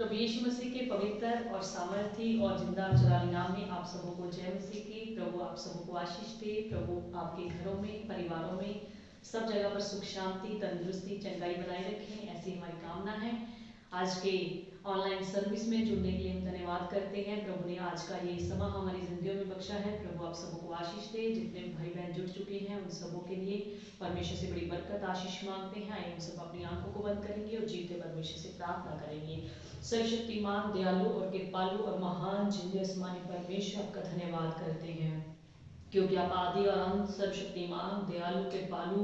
प्रभु यीशु मसीह के पवित्र और सामर्थी और जिंदा चलाने नाम में आप सबों को जय मसीह की। प्रभु आप सबों को आशीष दे। प्रभु आपके घरों में, परिवारों में, सब जगह पर सुख शांति, तंदुरुस्ती, चंगाई बनाए रखें, ऐसी हमारी कामना है। आज के ऑनलाइन सर्विस में जुड़ने के लिए हम धन्यवाद करते हैं। प्रभु ने आज का ये समय हमारी जिंदगियों में बख्शा है। प्रभु आप सबों को आशीष दे। जितने भाई बहन जुड़ चुके हैं उन सबों के लिए परमेश्वर से बड़ी बरकत आशीष मांगते हैं। आइए हम सब अपनी आंखों को बंद करेंगे और जीवते परमेश्वर से प्रार्थना करेंगे। सर्वशक्तिमान, दयालु और कृपालु और महान जिंदे आसमानी परमेश्वर, आपका धन्यवाद करते हैं क्योंकि आप आदि और अंत, सर्वशक्तिमान, दयालु, कृपालु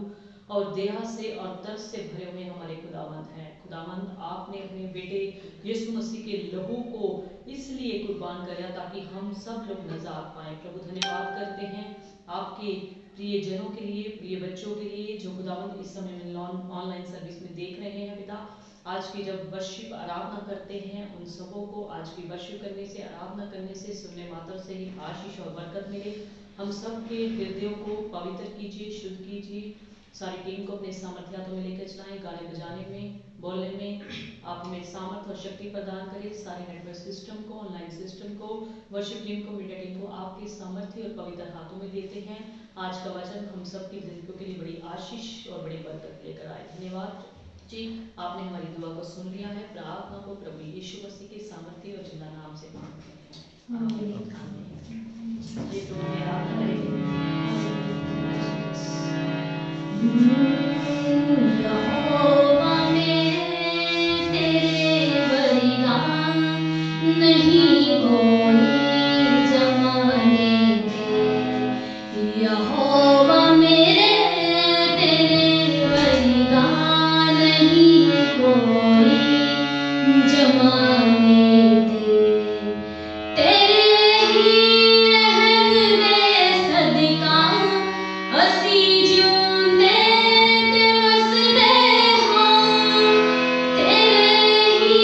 और दया से और तरस से भरे हुए हमारे खुदावंत हैं। खुदावंत, आपने अपने बेटे यीशु मसीह के लहू को इसलिए कुर्बान किया ताकि हम सब लोग नजात पाएं। प्रभु धन्यवाद करते हैं आपके प्रिय जनों के लिए, प्रिय बच्चों के लिए जो खुदावंत इस समय में ऑनलाइन सर्विस में देख रहे हैं। पिता, आज की जब वर्शिप आराधना करते हैं उन सबों को आज की वर्शिप करने से, आराधना करने से, सुनने मात्र से ही आशीष और बरकत मिले। हम सब के हृदयों को पवित्र कीजिए, शुद्ध कीजिए। सारी टीम को अपने सामर्थ्य हाथों में लेकर चलाएं। गाने बजाने में, बोलने में आप हमें सामर्थ्य और शक्ति प्रदान करें। सारे नेटवर्क सिस्टम को, ऑनलाइन सिस्टम को, वर्शिप टीम को, मीडिया टीम को आपके सामर्थ्य और पवित्र हाथों में देते हैं। आज का वचन हम सब की जिंदगियों के लिए बड़ी आशीष और बड़ी बरकत लेकर आए। धन्यवाद जी, आपने हमारी दुआ को सुन लिया है। प्रार्थना को प्रभु यीशु मसीह के सामर्थ्य और जिंदा नाम से मांगते हैं। आमीन। ये तो आराधना करेंगे। यहोवा मेरे तेरे बलिदान नहीं कोई जमाने दे। यहोवा मेरे तेरे बलिदान नहीं कोई जमाने दे। तेरे ही रहम दे सदका असी जिऊंदे ते वसदे हां। तेरे ही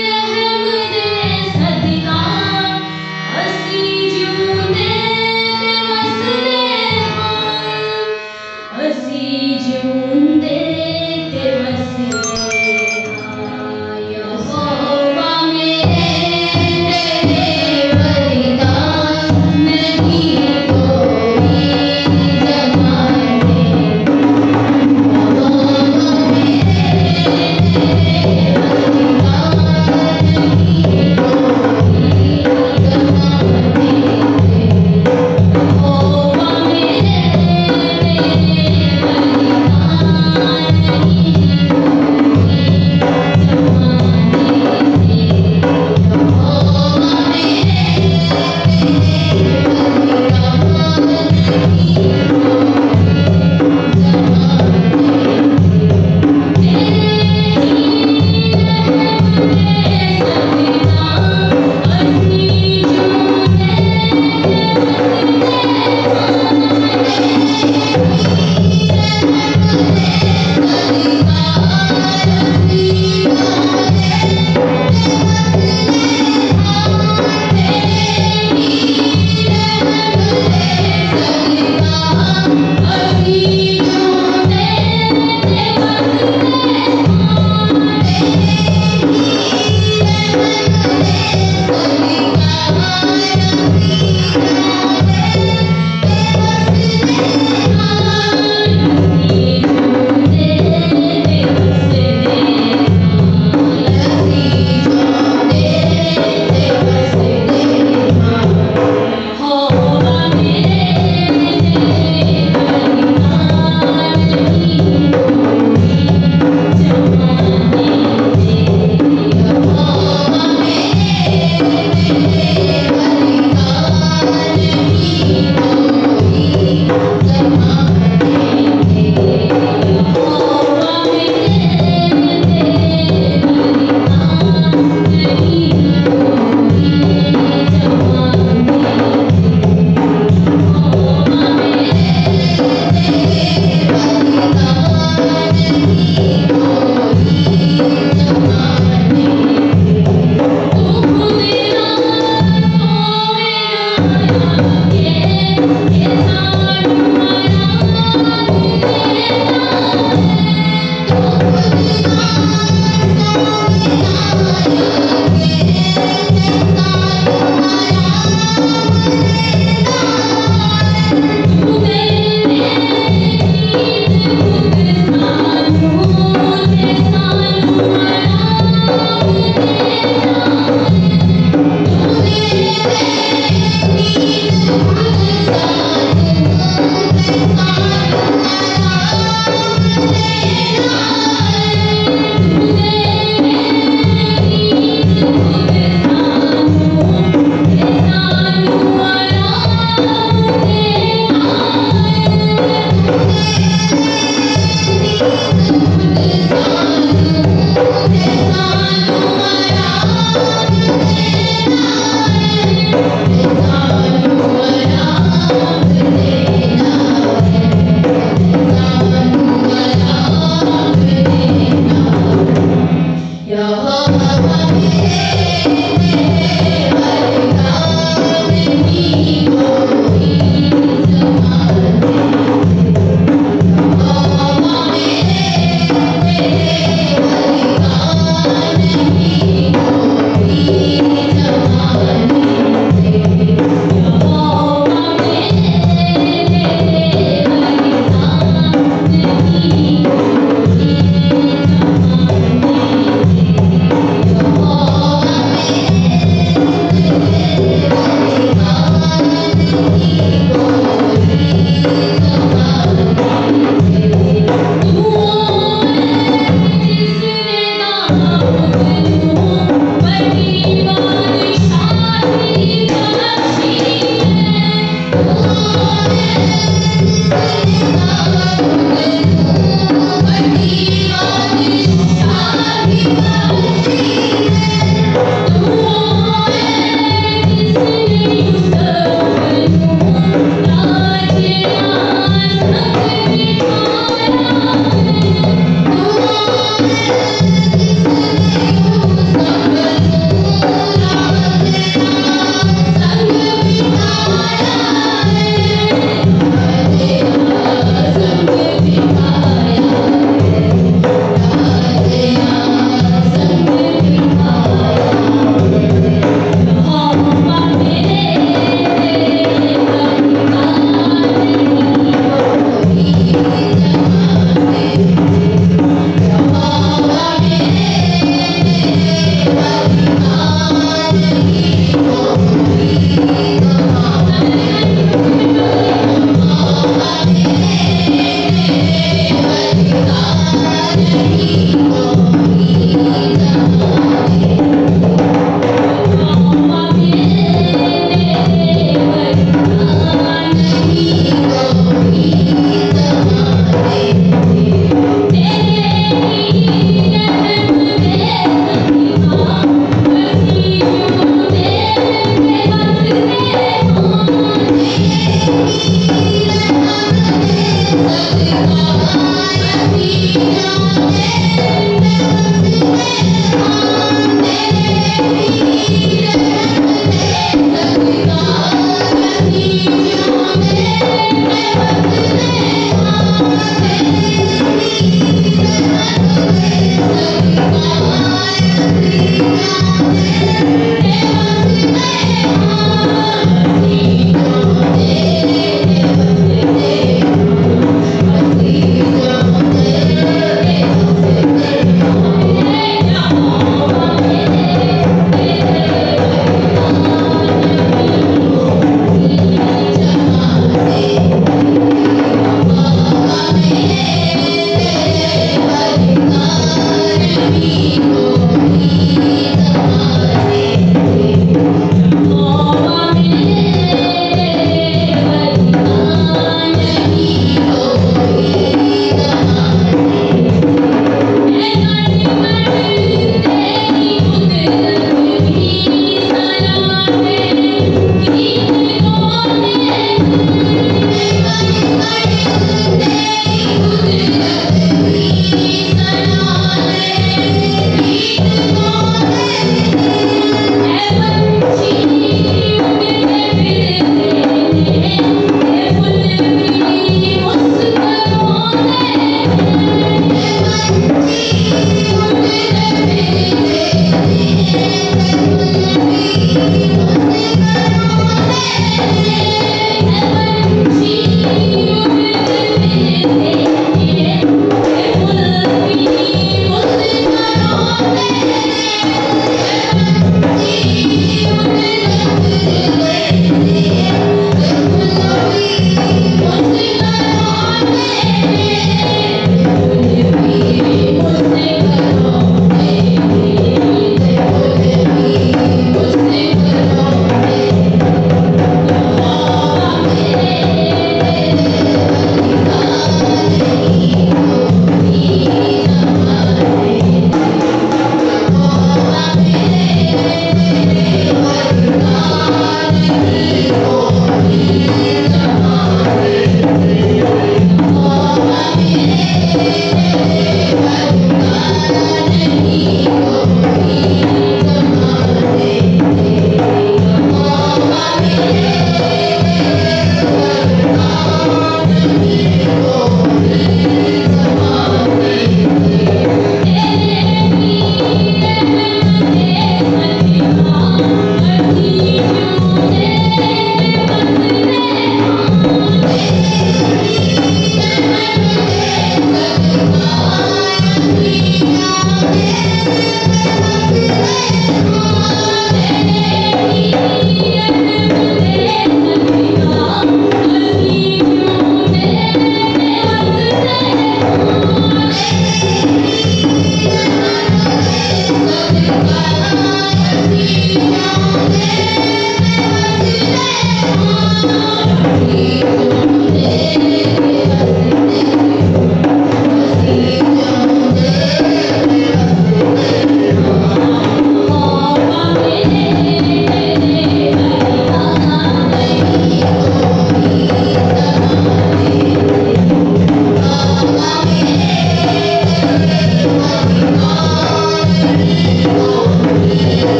रहम दे सदका असी जिऊंदे ते वसदे हां। असी जिऊंदे ते वसदे हां। यहोवा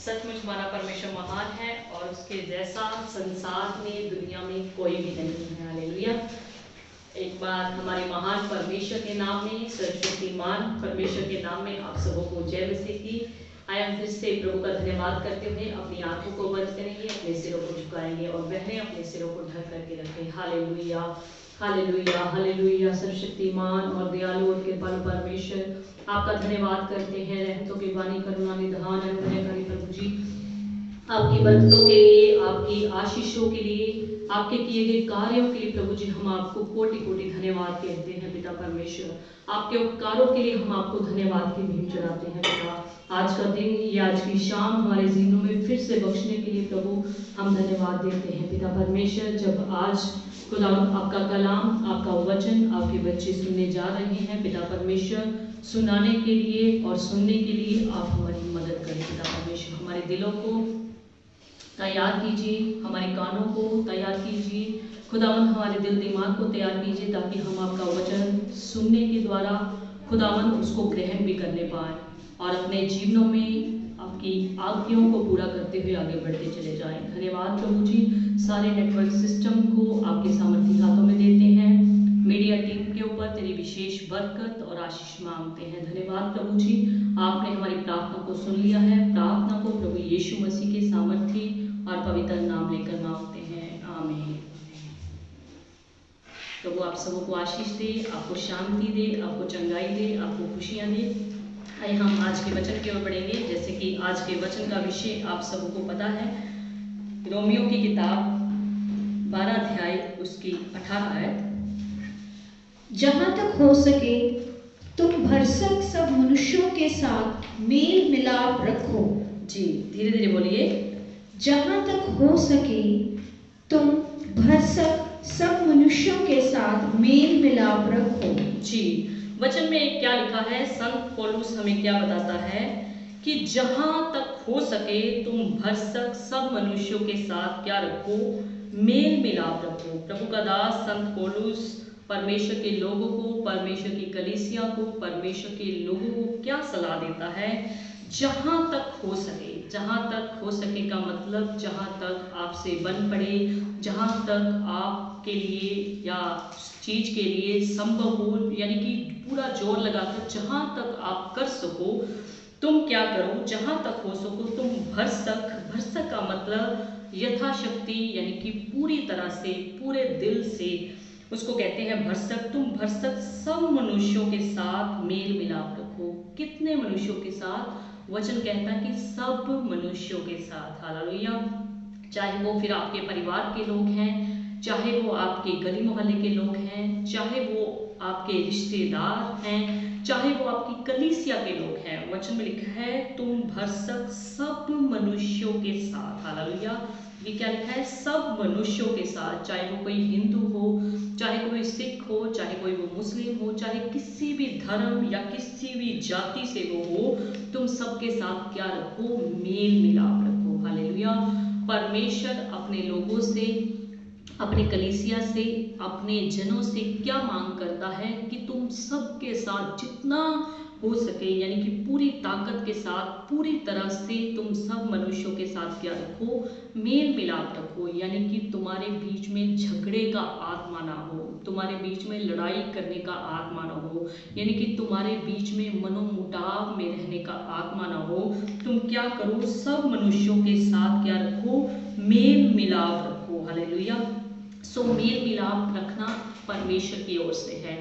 सचमुच हमारा परमेश्वर महान है और उसके जैसा संसार में दुनिया में कोई भी नहीं है। हालेलुया। एक बार हमारे महान परमेश्वर के नाम में, सर्वशक्तिमान परमेश्वर के नाम में आप सबों को जय मसीह की। आया हम फिर से प्रभु का धन्यवाद करते हुए अपनी आंखों को बंद करेंगे, अपने सिरों को झुकाएंगे और बहनें अपने सिरों को ढक करके रखें। Hallelujah, hallelujah, hallelujah. सर्वशक्तिमान और दयालु और कृपालु परमेश्वर, आपका धन्यवाद करते हैं। रहमतों की वाणी, करुणा निधान अनुग्रहकारी प्रभु जी, आपकी बरकतों के लिए, आपकी आशीषों के लिए, आपके किए गए कार्यों के लिए प्रभु जी हम आपको कोटि कोटि धन्यवाद कहते हैं पिता परमेश्वर। आपके उपकारों के लिए हम आपको धन्यवाद की भेंट चढ़ाते हैं पिता। आज का दिन, ये आज की शाम हमारे जीवनों में फिर से बख्शने के लिए प्रभु हम धन्यवाद देते हैं पिता परमेश्वर। जब आज खुदा आपका कलाम, आपका वचन आपके बच्चे सुनने जा रहे हैं पिता परमेश्वर, सुनाने के लिए और सुनने के लिए आप हमारी मदद करें पिता परमेश्वर। हमारे दिलों को तैयार कीजिए, हमारे कानों को तैयार कीजिए खुदावन, हमारे दिल दिमाग को तैयार कीजिए ताकि हम आपका वचन सुनने के द्वारा खुदावन उसको ग्रहण भी करने पाए और अपने जीवनों में आपकी आज्ञाओं को पूरा करते हुए आगे बढ़ते चले जाएं। धन्यवाद प्रभु जी। सारे नेटवर्क सिस्टम को आपके सामर्थी हाथों में देते हैं। मीडिया टीम के ऊपर तेरी विशेष बरकत और आशीष मांगते हैं। धन्यवाद प्रभु जी, आपने हमारी प्रार्थना को सुन लिया है। प्रार्थना को प्रभु यीशु मसीह के सामर्थी और पवित्र नाम लेकर मांगते हैं, आमीन। प्रभु आप सबों को आशीष दे, आपको शांति दे, आपको चंगाई दे, आपको खुशियां दे। आइए हम आज के वचन की ओर बढ़ेंगे। जैसे कि आज के वचन का विषय आप सबों को पता है, रोमियो की किताब 12 अध्याय उसकी 18 आयत। जहाँ तक हो सके तुम भरसक सब मनुष्यों के साथ मेल मिलाप रखो। जी धीरे धीरे बोलिए। जहाँ तक हो सके तुम भरसक सब मनुष्यों के साथ मेल मिलाप रखो। जी, वचन में क्या लिखा है, संत पौलुस हमें क्या बताता है कि जहाँ तक हो सके तुम भरसक सब मनुष्यों के साथ क्या रखो, मेल मिलाप रखो। प्रभु का दास संत पौलुस परमेश्वर के लोगों को, परमेश्वर की कलीसिया को, परमेश्वर के लोगों को क्या सलाह देता है, जहाँ तक हो सके। जहाँ तक हो सके का मतलब जहाँ तक आपसे बन पड़े, जहाँ तक आपके लिए या चीज के लिए संभव हो, यानी कि पूरा जोर लगाकर जहाँ तक आप कर सको तुम क्या करो, जहाँ तक हो सको तुम भरसक। भरसक का मतलब यथाशक्ति, यानी कि पूरी तरह से, पूरे दिल से, उसको कहते हैं भरसक। तुम भरसक सब मनुष्यों के साथ मेल मिलाप रखो। कितने मनुष्यों के साथ? वचन कहता है कि सब मनुष्यों के साथ। हालेलुया। चाहे वो फिर आपके परिवार के लोग हैं, चाहे वो आपके गली मोहल्ले के लोग हैं, चाहे वो आपके रिश्तेदार हैं, चाहे वो आपकी कलीसिया के लोग हैं। वचन में लिखा है तुम भरसक सब मनुष्यों के साथ। हालेलुया। ये क्या लिखा है? सब मनुष्यों के साथ। चाहे वो कोई हिंदू हो, चाहे कोई सिख हो, चाहे कोई वो मुस्लिम हो, चाहे किसी भी धर्म या किसी भी जाति से वो हो, तुम सबके साथ क्या रखो? मेल मिलाप रखो। हालेलुया। परमेश्वर अपने लोगों से, अपने कलीसिया से, अपने जनों से क्या मांग करता है कि तुम सबके साथ जितना हो सके, यानी कि पूरी ताकत के साथ, पूरी तरह से तुम सब मनुष्यों के साथ क्या रखो? मेल मिलाप रखो। यानी कि तुम्हारे बीच में झगड़े का आत्मा ना हो, तुम्हारे बीच में लड़ाई करने का आत्मा ना हो, यानी कि तुम्हारे बीच में मनोमुटाव में रहने का आत्मा ना हो। तुम क्या करो? सब मनुष्यों के साथ क्या रखो? मेल मिलाप रखो। हालेलुया। सो मेल मिलाप रखना परमेश्वर की ओर से है,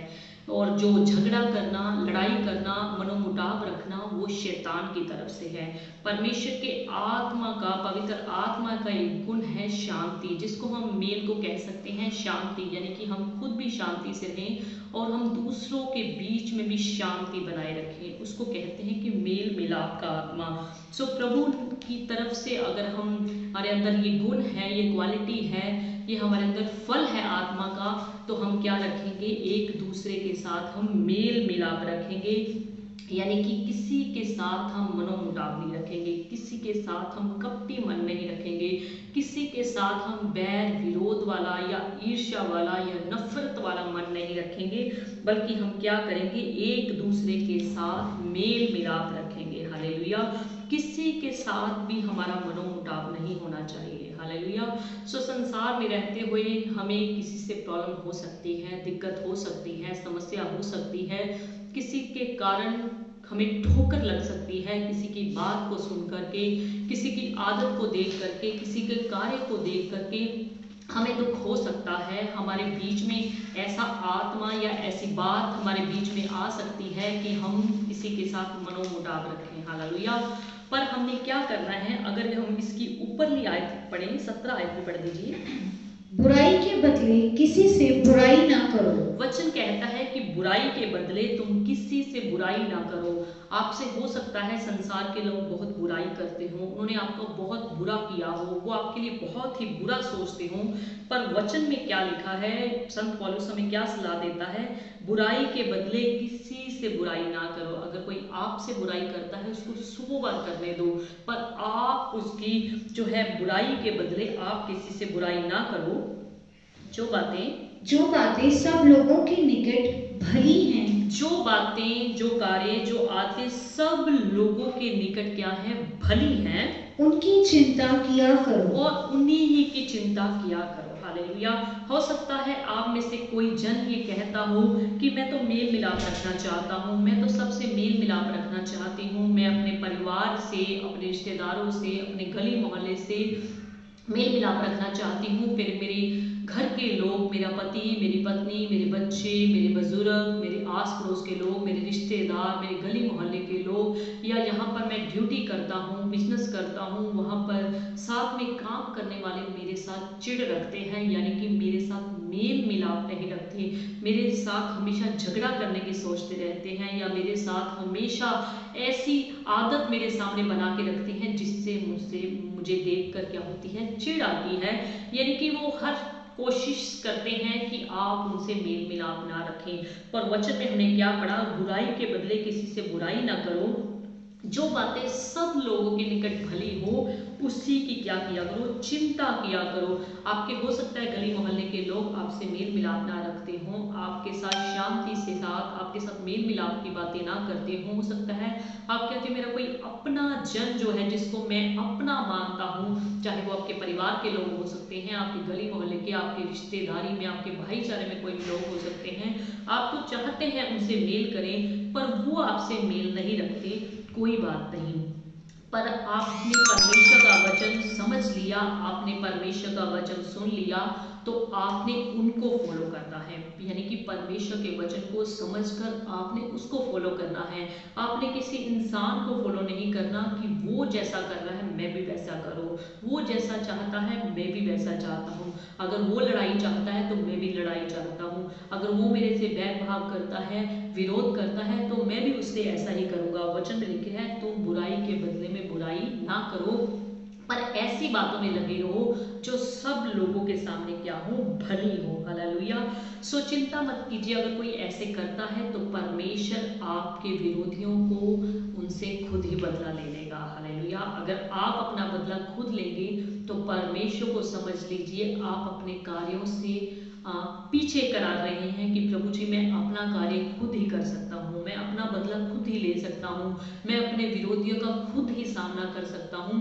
और जो झगड़ा करना, लड़ाई करना, मनोमुटाव रखना, वो शैतान की तरफ से है। परमेश्वर के आत्मा का, पवित्र आत्मा का एक गुण है शांति, जिसको हम मेल को कह सकते हैं शांति, यानी कि हम खुद भी शांति से रहें और हम दूसरों के बीच में भी शांति बनाए रखें। उसको कहते हैं कि मेल मिलाप का आत्मा। सो प्रभु की तरफ से अगर हमारे अंदर ये गुण है, ये क्वालिटी है, ये हमारे अंदर फल है आत्मा का, तो हम क्या रखेंगे? एक दूसरे के साथ हम मेल मिलाप रखेंगे, यानी कि किसी के साथ हम मनोमुटाव नहीं रखेंगे, किसी के साथ हम कपटी मन नहीं रखेंगे, किसी के साथ हम बैर विरोध वाला या ईर्ष्या वाला या नफरत वाला मन नहीं रखेंगे, बल्कि हम क्या करेंगे? एक दूसरे के साथ मेल मिलाप रखेंगे। हालेलुया। किसी के साथ भी हमारा मनोमुटाव नहीं होना चाहिए। हालेलुया। सो संसार में रहते हुए हमें किसी से प्रॉब्लम हो सकती है, दिक्कत हो सकती है, समस्या हो सकती है, किसी के कारण हमें ठोकर लग सकती है, किसी की बात को सुन करके, किसी की आदत को देख करके, किसी के कार्य को देख करके हमें दुख हो सकता है। हमारे बीच में ऐसा आत्मा या ऐसी बात हमारे बीच में आ सकती है कि हम किसी के साथ मनोमुटाव रखें। हालेलुया। पर हमने क्या करना है? अगर हम इसकी ऊपरली आयत पढ़ें, 17 आयत में पढ़ दीजिए। बुराई के बदले किसी से बुराई ना करो। वचन कहता है कि बुराई के बदले तुम किसी से बुराई ना करो। आपसे हो सकता है संसार के लोग बहुत बुराई करते हों, उन्होंने आपको बहुत बुरा किया हो, वो आपके लिए बहुत ही बुरा सोचते हों, पर वचन में क्या लिखा है? संत पौलुस हमें क्या सलाह देता है? बुराई के बदले किसी से बुराई ना करो। अगर कोई आपसे बुराई करता है उसको सुबह करने दो, पर आप उसकी जो है बुराई के बदले आप किसी से बुराई ना करो। जो बातें सब लोगों के निकट भली हैं, जो बातें, जो कार्य, जो आदतें सब लोगों के निकट क्या है? भली हैं, उनकी चिंता किया करो। और उन्हीं ही की चिंता किया करो। हालेलुया। हो सकता है आप में से कोई जन ये कहता हो कि मैं तो मेल मिलाप रखना चाहता हूँ, मैं तो सबसे मेल मिलाप रखना चाहती हूँ, मैं अपने परिवार से, अपने रिश्तेदारों से, अपने गली मोहल्ले से मेल मिलाप रखना चाहती हूँ। फिर मेरे घर के लोग, मेरा पति, मेरी पत्नी, मेरे बच्चे, मेरे बुजुर्ग, मेरे आस पड़ोस के लोग, मेरे रिश्तेदार, मेरे गली मोहल्ले के लोग, या यहाँ पर मैं ड्यूटी करता हूँ, बिजनेस करता हूँ, वहाँ पर साथ में काम करने वाले मेरे साथ चिढ़ रखते हैं, यानी कि मेरे साथ मेल मिलाप नहीं रखते, मेरे साथ हमेशा झगड़ा करने की सोचते रहते हैं, या मेरे साथ हमेशा ऐसी आदत मेरे सामने बना के रखते हैं जिससे मुझे देखकर क्या होती है? चिढ़ आती है। यानी कि वो हर कोशिश करते हैं कि आप उनसे मेल मिलाप ना रखें। पर वचन में हमने क्या पढ़ा? बुराई के बदले किसी से बुराई ना करो, जो बातें सब लोगों के निकट भली हो उसी की क्या किया करो? चिंता किया करो। आपके हो सकता है गली मोहल्ले के लोग आपसे मेल मिलाप ना रखते हों, आपके साथ शांति से साथ आपके साथ मेल मिलाप की बातें ना करते हों। हो सकता है आप कहते हो मेरा कोई अपना जन जो है, जिसको मैं अपना मानता हूँ, चाहे वो आपके परिवार के लोग हो सकते हैं, आपके गली मोहल्ले के, आपके रिश्तेदारी में, आपके भाईचारे में कोई लोग हो सकते हैं, आप तो चाहते हैं उनसे मेल करें, पर वो आपसे मेल नहीं रखते। कोई बात नहीं, पर आपने परमेश्वर का वचन समझ लिया, आपने परमेश्वर का वचन सुन लिया, तो आपने उनको फॉलो करना है। यानी कि परमेश्वर के वचन को समझकर आपने उसको फॉलो करना है। आपने किसी इंसान को फॉलो नहीं करना कि वो जैसा कर रहा है मैं भी वैसा करूं, वो जैसा चाहता है मैं भी वैसा चाहता हूं। अगर वो लड़ाई चाहता है तो मैं भी लड़ाई चाहता हूं। अगर वो मेरे से बैरभाव करता है, विरोध करता है, तो मैं भी उससे ऐसा ही करूंगा। वचन में लिखे है तुम बुराई के बदले में बुराई ना करो, पर ऐसी बातों में लगे रहो जो सब लोगों के सामने क्या हो? भली हो। हालेलुया। सो चिंता मत कीजिए, अगर कोई ऐसे करता है तो परमेश्वर आपके विरोधियों को उनसे खुद ही बदला ले लेगा। हालेलुया। अगर आप अपना बदला खुद लेंगे तो परमेश्वर को समझ लीजिए आप अपने कार्यों से पीछे करा रहे हैं कि प्रभु जी मैं अपना कार्य खुद ही कर सकता हूँ, मैं अपना बदला खुद ही ले सकता हूँ, मैं अपने विरोधियों का खुद ही सामना कर सकता हूँ,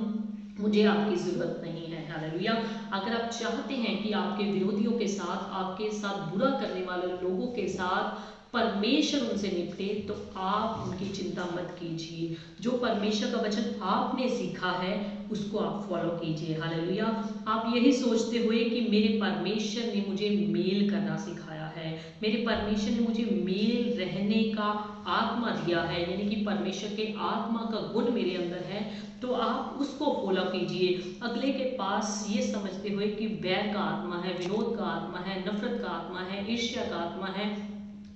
मुझे आपकी जरूरत नहीं है। हालेलुया। अगर आप चाहते हैं कि आपके विरोधियों के साथ, आपके साथ बुरा करने वाले लोगों के साथ परमेश्वर उनसे निपटे, तो आप उनकी चिंता मत कीजिए। जो परमेश्वर का वचन आपने सीखा है उसको आप फॉलो कीजिए। हालेलुया। आप यही सोचते हुए कि मेरे परमेश्वर ने मुझे मेल करना सिखाया है, मेरे परमेश्वर ने मुझे मेल रहने का आत्मा दिया है, यानी कि परमेश्वर के आत्मा का गुण मेरे अंदर है, तो आप उसको फॉलो कीजिए। अगले के पास ये समझते हुए कि बैर का आत्मा है, विरोध का आत्मा है, नफरत का आत्मा है, ईर्ष्या का आत्मा है,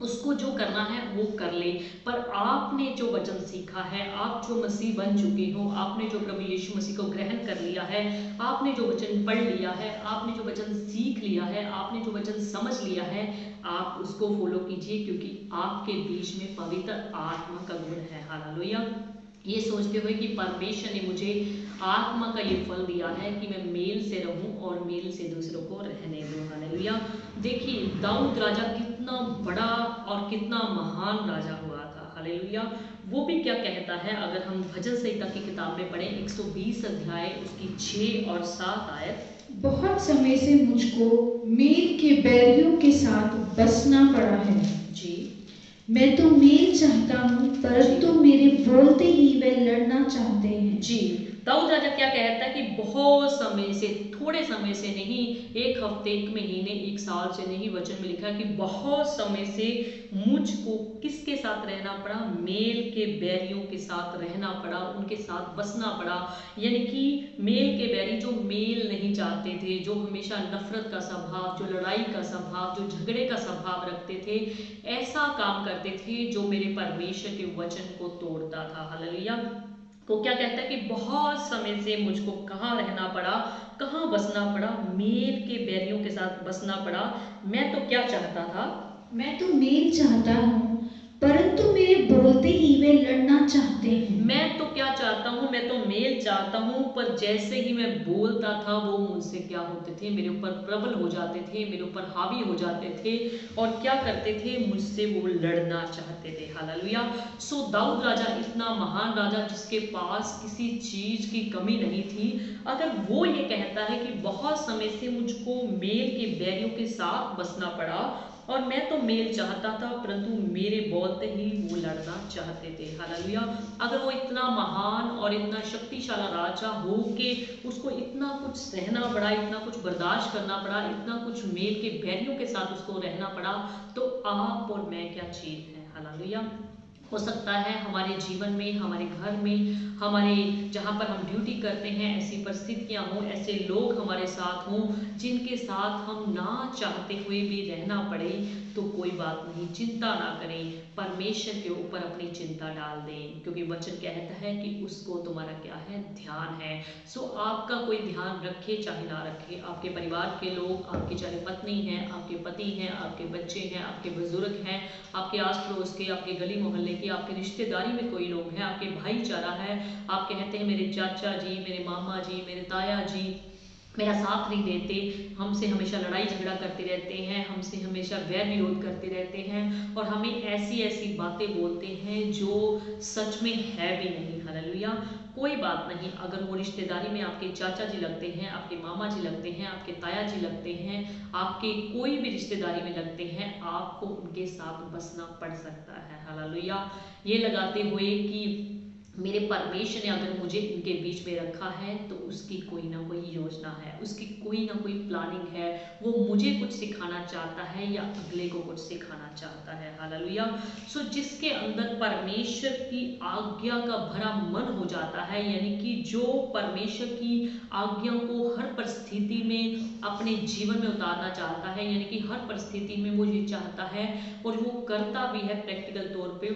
उसको जो करना है वो कर ले। पर आपने जो वचन सीखा है, आप जो मसीह बन चुके हो, आपने जो प्रभु यीशु मसीह को ग्रहण कर लिया है, आपने जो वचन पढ़ लिया है, आपने जो वचन सीख लिया है, आपने जो वचन समझ लिया है, आप उसको फॉलो कीजिए, क्योंकि आपके बीच में पवित्र आत्मा का गुण है। हालेलुया। ये सोचते हुए कि परमेश्वर ने मुझे आत्मा का ये फल दिया है कि मैं मेल से रहूं और मेल से दूसरों को रहने दूं। हालेलुया। देखिए दाऊद राजा कितना बड़ा और कितना महान राजा हुआ था। हालेलुया। वो भी क्या कहता है। अगर हम भजन संहिता की किताब में पढ़ें 120 अध्याय उसकी 6 और 7 आयत। बहुत समय से मुझको मेल के बैरियों के साथ बसना पड़ा है। जी, मैं तो मेल चाहता हूँ, परंतु मेरे बोलते ही वे लड़ना चाहते हैं। जी, दाऊद राजा क्या कहता है कि बहुत समय से, थोड़े समय से नहीं, एक हफ्ते, एक महीने, एक साल से नहीं, वचन में लिखा है कि बहुत समय से मुझको किसके साथ रहना पड़ा, मेल के बैरियों के साथ रहना पड़ा, उनके साथ बसना पड़ा। यानी कि मेल के बैरी जो मेल नहीं चाहते थे, जो हमेशा नफरत का स्वभाव, जो लड़ाई का स्वभाव, जो झगड़े का स्वभाव रखते थे, ऐसा काम करते थे जो मेरे परमेश्वर के वचन को तोड़ता था। हालेलुया। तो क्या कहता है कि बहुत समय से मुझको कहाँ रहना पड़ा, कहाँ बसना पड़ा, मेल के बैरियों के साथ बसना पड़ा। मैं तो क्या चाहता था, मैं तो मेल चाहता हूँ, परंतु मेरे बोलते ही वे लड़ना चाहते हैं। मैं तो क्या चाहता हूँ, मैं तो मेल चाहता हूँ, पर जैसे ही मैं बोलता था वो मुझसे क्या होते थे, मेरे ऊपर प्रबल हो जाते थे, मेरे ऊपर हावी हो जाते थे और क्या करते थे, मुझसे वो लड़ना चाहते थे। हालेलुया। सो दाऊद राजा इतना महान राजा जिसके पास किसी चीज की कमी नहीं थी, अगर वो ये कहता है कि बहुत समय से मुझको मेल के बैरियों के साथ बसना पड़ा और मैं तो मेल चाहता था, परंतु मेरे बोलते ही वो लड़ना चाहते थे। हालेलुया। अगर वो इतना महान और इतना शक्तिशाली राजा हो कि उसको इतना कुछ सहना पड़ा, इतना कुछ बर्दाश्त करना पड़ा, इतना कुछ मेल के बैरियों के साथ उसको रहना पड़ा, तो आप और मैं क्या चीज है। हालेलुया। हो सकता है हमारे जीवन में, हमारे घर में, हमारे जहाँ पर हम ड्यूटी करते हैं, ऐसी परिस्थितियाँ हों, ऐसे लोग हमारे साथ हों जिनके साथ हम ना चाहते हुए भी रहना पड़े, तो कोई बात नहीं, चिंता ना करें, परमेश्वर के ऊपर अपनी चिंता डाल दें, क्योंकि वचन कहता है कि उसको तुम्हारा क्या है, ध्यान है। सो आपका कोई ध्यान रखे चाहे ना रखे, आपके परिवार के लोग, आपकी चाहे पत्नी हैं, आपके पति हैं, आपके बच्चे हैं, आपके बुजुर्ग हैं, आपके आस पड़ोस के, आपके गली मोहल्ले के, आपके रिश्तेदारी में कोई लोग हैं, आपके भाईचारा है, आप कहते हैं मेरे चाचा जी, मेरे मामा जी, मेरे ताया जी मेरा साथ नहीं देते, हमसे हमेशा लड़ाई झगड़ा करते रहते हैं, हमसे हमेशा वैर विरोध करते रहते हैं और हमें ऐसी ऐसी बातें बोलते हैं जो सच में है भी नहीं। हालेलुया। कोई बात नहीं, अगर वो रिश्तेदारी में आपके चाचा जी लगते हैं, आपके मामा जी लगते हैं, आपके ताया जी लगते हैं, आपके कोई भी रिश्तेदारी में लगते हैं, आपको उनके साथ बसना पड़ सकता है। हालेलुया। ये लगाते हुए कि मेरे परमेश्वर ने अगर मुझे इनके बीच में रखा है तो उसकी कोई ना कोई योजना है, उसकी कोई ना कोई प्लानिंग है, वो मुझे कुछ सिखाना चाहता है या अगले को कुछ सिखाना चाहता है। हालेलुया। सो जिसके अंदर परमेश्वर की आज्ञा का भरा मन हो जाता है, यानी कि जो परमेश्वर की आज्ञा को हर परिस्थिति में अपने जीवन में उतारना चाहता है, यानी कि हर परिस्थिति में वो ये चाहता है और वो करता भी है प्रैक्टिकल तौर पे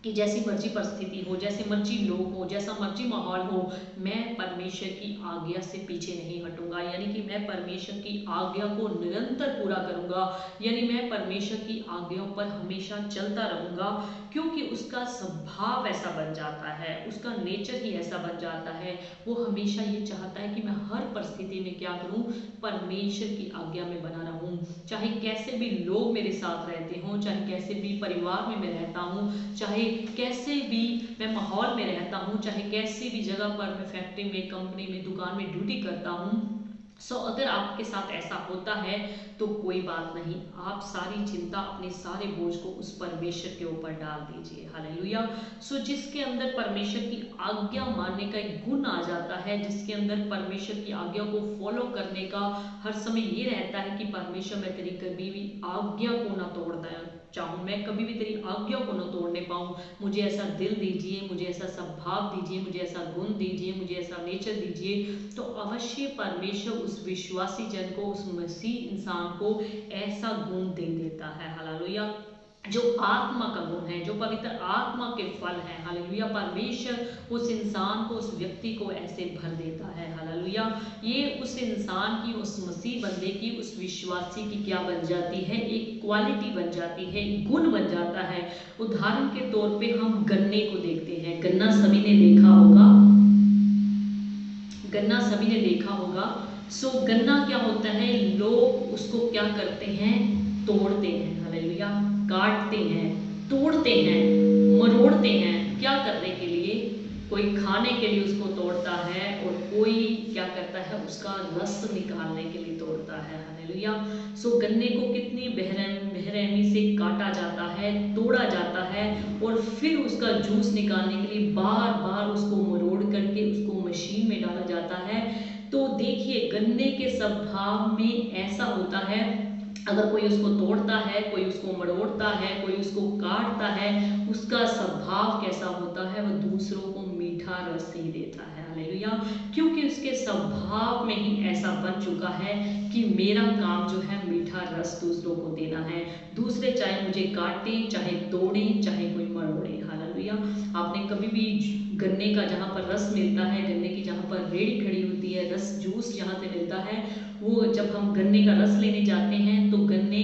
कि जैसी मर्जी परिस्थिति हो, जैसे मर्जी लोग हो, जैसा मर्जी माहौल हो, मैं परमेश्वर की आज्ञा से पीछे नहीं हटूंगा, यानी कि मैं परमेश्वर की आज्ञा को निरंतर पूरा करूंगा, यानी मैं परमेश्वर की आज्ञाओं पर हमेशा चलता रहूंगा, क्योंकि उसका स्वभाव ऐसा बन जाता है, उसका नेचर ही ऐसा बन जाता है। वो हमेशा ये चाहता है कि मैं हर परिस्थिति में क्या करूं, परमेश्वर की आज्ञा में बना रहूं, चाहे कैसे भी लोग मेरे साथ रहते हों, चाहे कैसे भी परिवार में मैं रहता हूं, चाहे कैसे भी मैं माहौल में रहता हूँ, चाहे कैसी भी जगह पर मैं फैक्ट्री में, कंपनी में, दुकान में ड्यूटी करता हूँ। सो अगर आपके साथ ऐसा होता है तो कोई बात नहीं, आप सारी चिंता, अपने सारे बोझ को उस परमेश्वर के ऊपर डाल दीजिए। हालेलुया। सो जिसके अंदर परमेश्वर की आज्ञा मानने का एक गुण आ जाता है, जिसके अंदर परमेश्वर की आज्ञा को फॉलो करने का हर समय ये रहता है कि परमेश्वर मैं तेरी कभी भी आज्ञा को ना तोड़ना चाहूँ, मैं कभी भी तेरी आज्ञा को न तोड़ने पाऊँ, मुझे ऐसा दिल दीजिए, मुझे ऐसा स्वभाव दीजिए, मुझे ऐसा गुण दीजिए, मुझे ऐसा नेचर दीजिए, तो अवश्य परमेश्वर उस विश्वासी जन को, उस मसीह इंसान को ऐसा गुण दे देता है। हालेलुया। जो आत्मा का गुण है, जो पवित्र आत्मा के फल हैं। हालेलुया। परमेश्वर उस इंसान को, उस व्यक्ति को ऐसे भर देता है। हालेलुया। ये उस इंसान की, उस मसीह बंदे की, उस विश्वासी की क्या बन जाती है, एक क्वालिटी बन जाती है, एक गुण बन जाता है। उदाहरण के तौर पे हम गन्ने को देखते हैं, गन्ना सभी ने देखा होगा, गन्ना सभी ने देखा होगा। सो गन्ना क्या होता है, लोग उसको क्या करते हैं, तोड़ते हैं। हालेलुया। काटते हैं, तोड़ते हैं, मरोड़ते हैं, क्या करने के लिए, कोई खाने के लिए उसको तोड़ता है और कोई क्या करता है, उसका रस निकालने के लिए तोड़ता है। हालेलुया। सो गन्ने को कितनी बेरहमी से काटा जाता है, तोड़ा जाता है और फिर उसका जूस निकालने के लिए बार बार उसको मरोड़ करके उसको मशीन में डाला जाता है। तो देखिए गन्ने के स्वभाव में ऐसा होता है, अगर कोई उसको तोड़ता है, कोई उसको मरोड़ता है, कोई उसको काटता है, उसका स्वभाव कैसा होता है, वह दूसरों को मीठा रस ही देता है। हालेलुया। क्योंकि उसके स्वभाव में ही ऐसा बन चुका है कि मेरा काम जो है मीठा रस दूसरों को देना है। दूसरे चाहे मुझे काटें, चाहे तोड़ें, चाहे कोई मरोड़े। हालेलुया। आपने कभी भी गन्ने का जहाँ पर रस मिलता है, गन्ने की जहाँ पर रेड़ी खड़ी होती है, रस जूस जहाँ से मिलता है, वो जब हम गन्ने का रस लेने जाते हैं तो गन्ने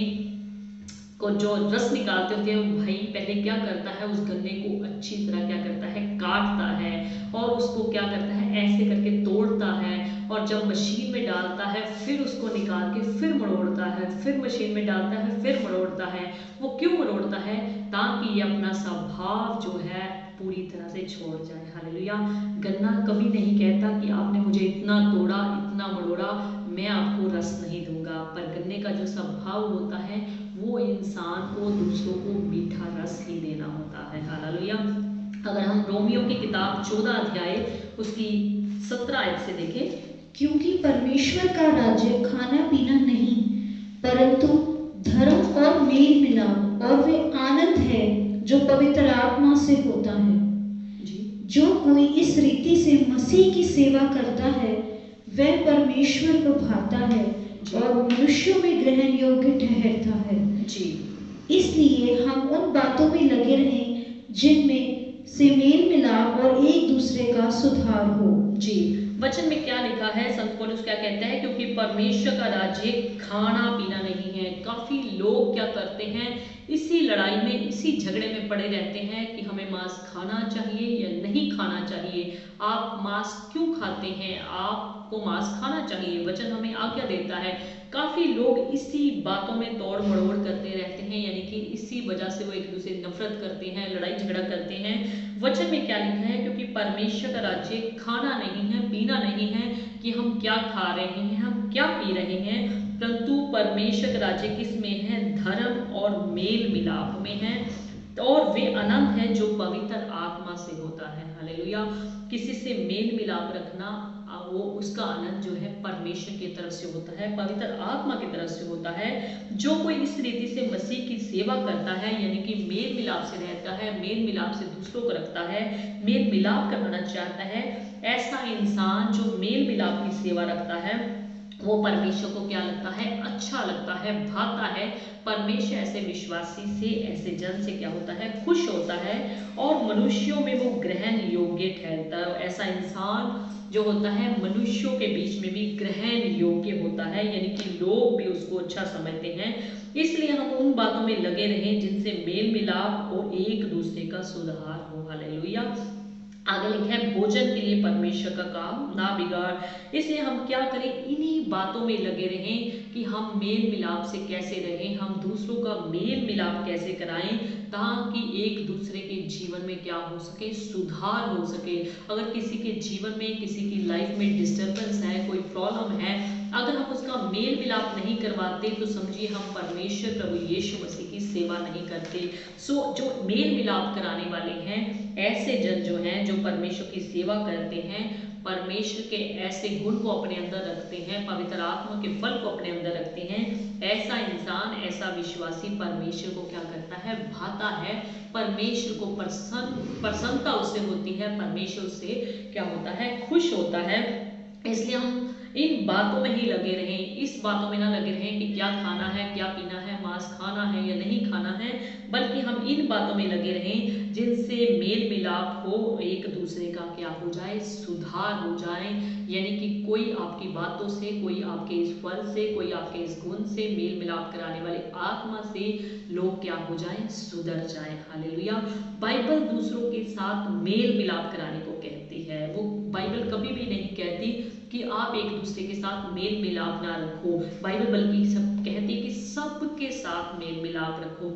को जो रस निकालते होते हैं वो भाई पहले क्या करता है, उस गन्ने को अच्छी तरह क्या करता है, काटता है और उसको क्या करता है, ऐसे करके तोड़ता है और जब मशीन में डालता है फिर उसको निकाल के फिर मरोड़ता है, फिर मशीन में डालता है, फिर मरोड़ता है। वो क्यों मरोड़ता है? ताकि ये अपना स्वभाव जो है पूरी तरह से छोड़ जाए। हालेलुया। गन्ना कभी नहीं कहता कि आपने मुझे इतना तोड़ा, इतना मरोड़ा, मैं आपको रस नहीं दूंगा। पर गन्ने का जो स्वभाव होता है वो इंसान को, दूसरों को मीठा रस ही देना होता है। हालेलुया। अगर हम रोमियो की किताब 14 अध्याय उसकी 17 आयत से देखें, क्योंकि परमेश्वर का राज्य खाना पीना नहीं परंतु धर्म और मेल मिलाप और वे आनंद है जो पवित्र आत्मा से होता है। जो कोई इस रीति से मसीह की सेवा करता है वह परमेश्वर को भाता है और मनुष्यों में ग्रहण योग्य ठहरता है। जी। इसलिए हम उन बातों में लगे रहें जिनमें से मेल मिलाप और एक दूसरे का सुधार हो। जी। वचन में क्या लिखा है, संत पौलुस क्या कहता है, क्योंकि परमेश्वर का राज्य खाना पीना नहीं है। काफी लोग क्या करते हैं, इसी लड़ाई में, इसी झगड़े में पड़े रहते हैं कि हमें मांस खाना चाहिए या नहीं खाना चाहिए। आप मांस क्यों खाते हैं? आपको मांस खाना चाहिए, वचन हमें आज्ञा देता है। काफी लोग इसी बातों में तोड़ मरोड़ करते रहते हैं, यानी कि इसी वजह से वो एक दूसरे नफरत करते हैं, लड़ाई झगड़ा करते हैं। वचन में क्या लिखा है, क्योंकि परमेश्वर का राज्य खाना नहीं है, पीना नहीं है कि हम क्या खा रहे हैं, हम क्या पी रहे हैं, परंतु परमेश्वर का राज्य किस में है? धर्म और मेल मिलाप में है और वे आनंद है जो पवित्र आत्मा से होता है। हालेलुया। किसी से मेल मिलाप रखना, वो उसका आनंद जो है परमेश्वर की तरफ से होता है, पवित्र आत्मा की तरफ से होता है। जो कोई इस रीति से मसीह की सेवा करता है, यानी कि मेल मिलाप से रहता है, मेल मिलाप से दूसरों को रखता है, मेल मिलाप करवाना चाहता है, ऐसा इंसान जो मेल मिलाप की सेवा रखता है वो परमेश्वर को क्या लगता है? अच्छा लगता है, भाता है। परमेश्वर ऐसे विश्वासी से, ऐसे जन से क्या होता है? खुश होता है और मनुष्यों में वो ग्रहण योग्य ठहरता है। ऐसा इंसान जो होता है मनुष्यों के बीच में भी ग्रहण योग्य होता है, यानी कि लोग भी उसको अच्छा समझते हैं। इसलिए हम उन बातों में लगे रहें जिनसे मेल मिलाप और एक दूसरे का सुधार हो। हालेलुया। आगे लिखा है, भोजन के लिए परमेश्वर का काम ना बिगाड़। इसलिए हम क्या करें, इन्हीं बातों में लगे रहें कि हम मेल मिलाप से कैसे रहें, हम दूसरों का मेल मिलाप कैसे कराएं, ताकि एक दूसरे के जीवन में क्या हो सके? सुधार हो सके। अगर किसी के जीवन में, किसी की लाइफ में डिस्टर्बेंस है, कोई प्रॉब्लम है, अगर हम उसका मेल मिलाप नहीं करवाते तो समझिए हम परमेश्वर प्रभु यीशु मसीह की सेवा नहीं करते। सो जो मेल मिलाप कराने वाले हैं, ऐसे जन जो हैं, जो परमेश्वर की सेवा करते हैं, परमेश्वर के ऐसे गुण को अपने अंदर रखते हैं, पवित्र आत्मा के फल को अपने अंदर रखते हैं, ऐसा इंसान, ऐसा विश्वासी परमेश्वर को क्या करता है? भाता है। परमेश्वर को प्रसन्नता उससे होती है, परमेश्वर उससे क्या होता है? खुश होता है। इसलिए हम इन बातों में ही लगे रहें, इस बातों में ना लगे रहें कि क्या खाना है, क्या पीना है, मांस खाना है या नहीं खाना है, बल्कि हम इन बातों में लगे रहें जिनसे मेल मिलाप हो, एक दूसरे का क्या हो जाए? सुधार हो जाए। यानी कि कोई आपकी बातों से, कोई आपके इस फल से, कोई आपके इस गुण से, मेल मिलाप कराने वाले आत्मा से लोग क्या हो जाए? सुधर जाए। हालेलुया। बाइबल दूसरों के साथ मेल मिलाप कराने को कहती है। वो बाइबल कभी भी नहीं कहती कि आप एक दूसरे के साथ मेल मिलाप ना रखो। बाइबल बल्कि सब कहती है कि सब के साथ मेल मिलाप रखो।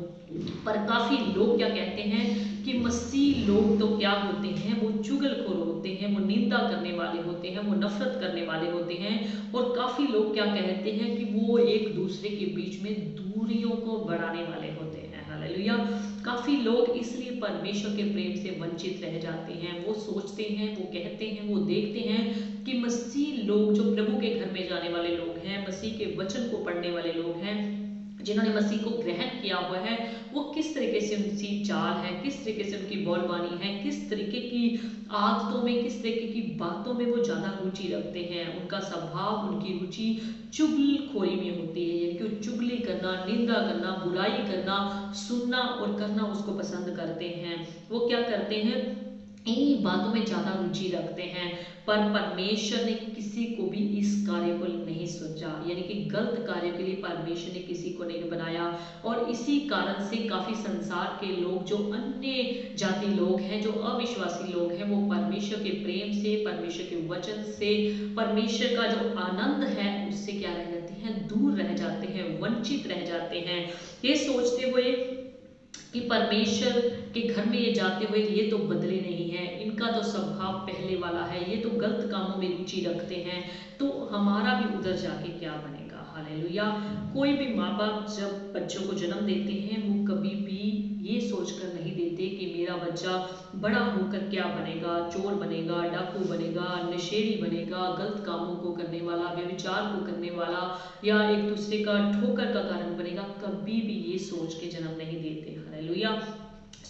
पर काफ़ी लोग क्या कहते हैं कि मसीह लोग तो क्या होते हैं, वो चुगलखोर होते हैं, वो निंदा करने वाले होते हैं, वो नफरत करने वाले होते हैं। और काफ़ी लोग क्या कहते हैं कि वो एक दूसरे के बीच में दूरियों को बढ़ाने वाले होते हैं। हालेलुया। काफ़ी लोग इसलिए परमेश्वर के प्रेम से वंचित रह जाते हैं। वो सोचते हैं, वो कहते हैं, वो देखते हैं कि मसीह लोग जो प्रभु के घर में जाने वाले लोग हैं, मसीह के वचन को पढ़ने वाले लोग हैं, जिन्होंने मसीह को ग्रहण किया हुआ है, वो किस तरीके से उनकी चाल है, किस तरीके से उनकी बोलबानी है, किस तरीके की आदतों में, किस तरीके की बातों में वो ज़्यादा रुचि रखते हैं। उनका स्वभाव, उनकी रुचि चुगलखोरी में होती है, यानी कि चुगली करना, निंदा करना, बुराई करना, सुनना और करना उसको पसंद करते हैं। वो क्या करते हैं, इन बातों में ज़्यादा रुचि रखते हैं। पर परमेश्वर ने किसी को भी इस कार्य को नहीं सोचा, यानी कि गलत कार्य के लिए परमेश्वर ने किसी को नहीं बनाया। और इसी कारण से काफ़ी संसार के लोग, जो अन्य जाति लोग हैं, जो अविश्वासी लोग हैं, वो परमेश्वर के प्रेम से, परमेश्वर के वचन से, परमेश्वर का जो आनंद है उससे क्या रह जाते हैं, दूर रह जाते हैं, वंचित रह जाते हैं। ये सोचते हुए कि परमेश्वर के घर में ये जाते हुए ये तो बदले नहीं है, इनका तो स्वभाव पहले वाला है, ये तो गलत कामों में रुचि रखते हैं, तो हमारा भी उधर जाके क्या बनेगा। हालेलुया। कोई भी माँ बाप जब बच्चों को जन्म देते हैं, वो कभी भी ये सोचकर नहीं देते कि मेरा बच्चा बड़ा होकर क्या बनेगा, चोर बनेगा, डाकू बनेगा, नशेड़ी बनेगा, गलत कामों को करने वाला, व्यभिचार को करने वाला, या एक दूसरे का ठोकर का कारण बनेगा। कभी भी ये सोच के जन्म नहीं देते। हालेलुया।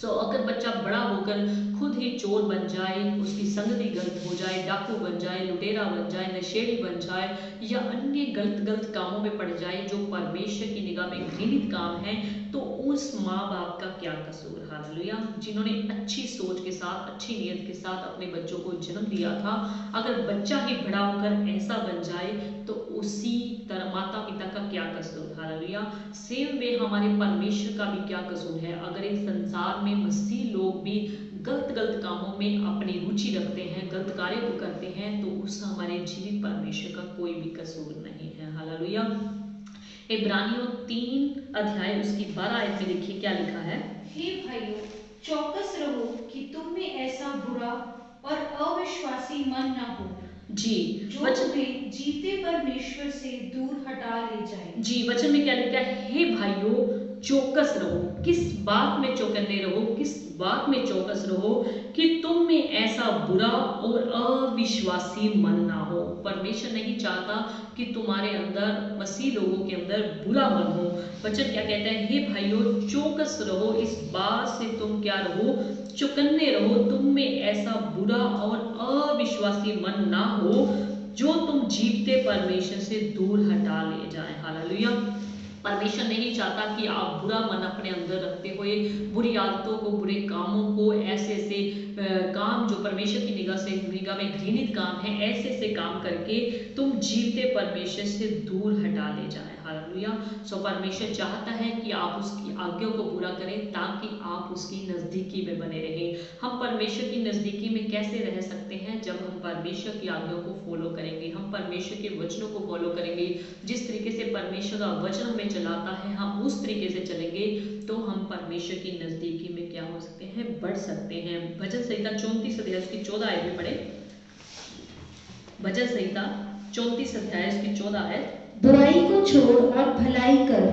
अगर बच्चा बड़ा होकर खुद ही चोर बन जाए, उसकी संगति गलत हो जाए, डाकू बन जाए, लुटेरा बन जाए, नशेड़ी बन जाए, या अन्य गलत कामों में पड़ जाए जो परमेश्वर की निगाह में घृणित काम है, तो उस माँ बाप का क्या कसूर। हालेलुया। जिन्होंने अच्छी सोच के साथ, अच्छी नीयत के साथ अपने बच्चों को जन्म दिया था, अगर बच्चा ही बड़ा होकर ऐसा बन जाए तो उसी तरह माता पिता का क्या कसूर। हालेलुया। सेम वे हमारे परमेश्वर का भी क्या कसूर है। अगर इस संसार में मसीह लोग भी गलत कामों में अपनी रुचि रखते हैं, गलत कार्य को करते हैं, तो उस हमारे जीवित परमेश्वर का कोई भी कसूर नहीं है। हालेलुया। इब्रानियों 3 अध्याय उसकी 12 आयत में देखिए क्या लिखा है। हे भाइयों, चौकस रहो कि तुम में ऐसा बुरा और अविश्वासी मन न हो जी, जो तुम्हें जीते परमेश्वर से दूर हटा ले जाए। जी, वचन में क्या लिखा है, हे भाइयों चौकस रहो। किस बात में चौकन्ने रहो, किस बात में चौकस रहो कि तुम में ऐसा बुरा और अविश्वासी मन ना हो। परमेश्वर नहीं चाहता कि तुम्हारे अंदर, मसीह लोगों के अंदर बुरा मन हो। वचन क्या कहता है, हे भाइयों चौकस रहो, इस बात से तुम क्या रहो, चौकन्ने रहो, तुम में ऐसा बुरा और अविश्वासी मन ना हो जो तुम जीवते परमेश्वर से दूर हटा ले जाए। हालेलुया। परमेश्वर नहीं चाहता कि आप बुरा मन अपने अंदर रखते हुए, बुरी आदतों को, बुरे कामों को, ऐसे काम जो परमेश्वर की निगाह में घृणित काम है, ऐसे काम करके तुम जीवते परमेश्वर से दूर हटा ले जाए। हालेलुया। परमेश्वर चाहता है कि आप उसकी आज्ञा को पूरा करें ताकि आप उसकी नज़दीकी में बने रहें। हम परमेश्वर की नज़दीकी में कैसे रह सकते हैं, जब हम परमेश्वर की आज्ञा को फॉलो करेंगे, हम परमेश्वर के वचनों को फॉलो करेंगे। जिस तरीके से परमेश्वर का वचन हमें चलाता है, हम उस तरीके से चलेंगे तो हम परमेश्वर की नज़दीकी में क्या हो सकते हैं, बढ़ सकते हैं। भजन संहिता 34 अध्याय उसकी 14 आयत में पढ़े। भजन संहिता 34 अध्याय उसकी 14 आयत। बुराई को छोड़ और भलाई कर,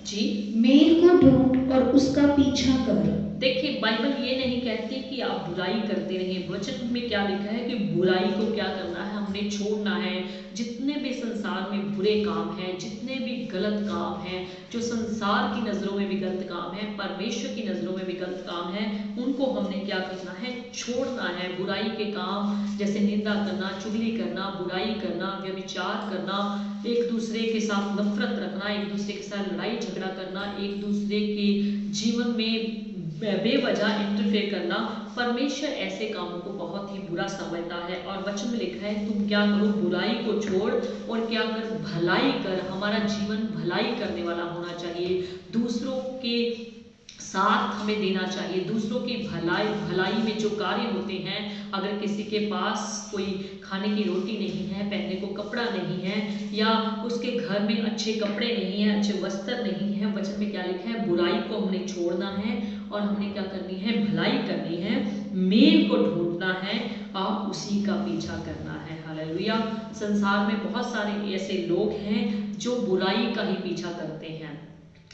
जी, मेल को ढूंढ और उसका पीछा कर। देखिए, बाइबल ये नहीं कहती कि आप बुराई करते रहिए। वचन में क्या लिखा है कि बुराई को क्या करना है, हमने छोड़ना है। जितने भी संसार में बुरे काम हैं, जितने भी गलत काम हैं, जो संसार की नज़रों में भी गलत काम है, परमेश्वर की नज़रों में भी गलत काम है, उनको हमने क्या करना है, छोड़ना है। बुराई के काम जैसे निंदा करना, चुगली करना, बुराई करना, व्यभिचार करना, एक दूसरे के साथ नफरत रखना, एक दूसरे के साथ लड़ाई झगड़ा करना, एक दूसरे के जीवन में बेवजह इंटरफेयर करना, परमेश्वर ऐसे कामों को बहुत ही बुरा समझता है। और वचन में लिखा है तुम क्या करो, बुराई को छोड़ और क्या कर, भलाई कर। हमारा जीवन भलाई करने वाला होना चाहिए, दूसरों के साथ हमें देना चाहिए। दूसरों की भलाई में जो कार्य होते हैं, अगर किसी के पास कोई खाने की रोटी नहीं है, पहनने को कपड़ा नहीं है, या उसके घर में अच्छे कपड़े नहीं है, अच्छे वस्त्र नहीं है, वचन में क्या लिखा है, बुराई को हमने छोड़ना है और हमने क्या करनी है, भलाई करनी है, मेल को ढूंढना है और उसी का पीछा करना है। हालेलुया। संसार में बहुत सारे ऐसे लोग हैं जो बुराई का ही पीछा करते हैं,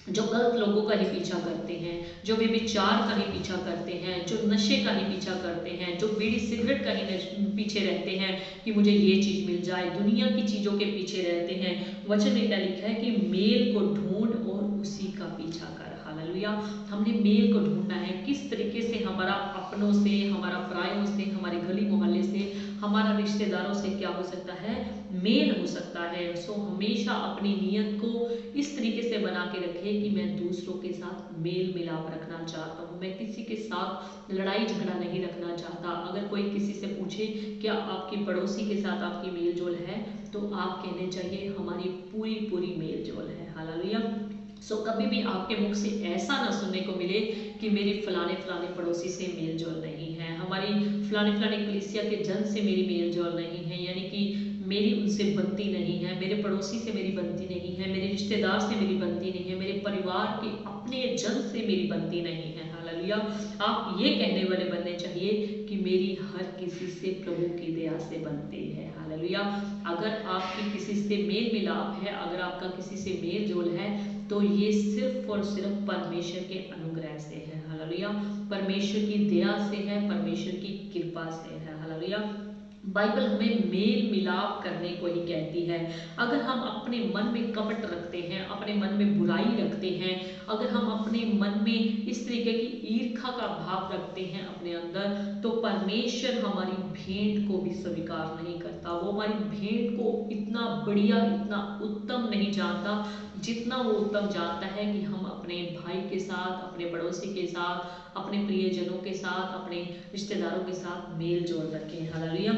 जो गलत लोगों का ही पीछा करते हैं, जो व्यभिचार का ही पीछा करते हैं, जो नशे का ही पीछा करते हैं, जो बीड़ी सिगरेट का ही पीछे रहते हैं कि मुझे ये चीज़ मिल जाए, दुनिया की चीज़ों के पीछे रहते हैं। वचन में क्या लिखा है कि मेल को ढूंढ और उसी का पीछा कर। हालेलुया। हमने मेल को ढूंढना है, किस तरीके से हमारा अपनों से, हमारा परायों से, हमारे गली मोहल्ले से, हमारा रिश्तेदारों से क्या हो सकता है, मेल हो सकता है। सो हमेशा अपनी नीयत को इस तरीके से बना के रखें कि मैं दूसरों के साथ मेल मिलाप रखना चाहता हूँ, मैं किसी के साथ लड़ाई झगड़ा नहीं रखना चाहता। अगर कोई किसी से पूछे क्या आपकी पड़ोसी के साथ आपकी मेल जोल है, तो आप कहने चाहिए हमारी पूरी पूरी मेल जोल है। हालेलुया। सो कभी भी आपके मुख से ऐसा ना सुनने को मिले कि मेरी फलाने फलाने पड़ोसी से मेल जोल नहीं है, हमारी फलाने फलाने कलीसिया के जन से मेरी मेल जोल नहीं है, यानी कि मेरी उनसे बनती नहीं है, मेरे पड़ोसी से मेरी बनती नहीं है, मेरे रिश्तेदार से मेरी बनती नहीं है, मेरे परिवार के अपने जन से मेरी बनती नहीं है। हालेलुया। आप ये कहने वाले बनने चाहिए कि मेरी हर किसी से प्रभु की दया से बनती है। हालेलुया। अगर आपकी किसी से मेल मिलाप है, अगर आपका किसी से मेल जोल है, तो ये सिर्फ और सिर्फ परमेश्वर के अनुग्रह से है। हालेलुया। परमेश्वर की दया से है, परमेश्वर की कृपा से है। हालेलुया। बाइबल हमें मेल मिलाप करने को ही कहती है। अगर हम अपने मन में कपट रखते हैं, अपने मन में बुराई रखते हैं, अगर हम अपने मन में इस तरीके की ईर्ष्या का भाव रखते हैं अपने अंदर, तो परमेश्वर हमारी भेंट को भी स्वीकार नहीं करता। वो हमारी भेंट को इतना बढ़िया, इतना उत्तम नहीं जानता जितना वो उत्तम जानता है कि हम अपने भाई के साथ, अपने पड़ोसी के साथ, अपने प्रियजनों के साथ, अपने रिश्तेदारों के साथ मेल जोल रखें। हालेलुया।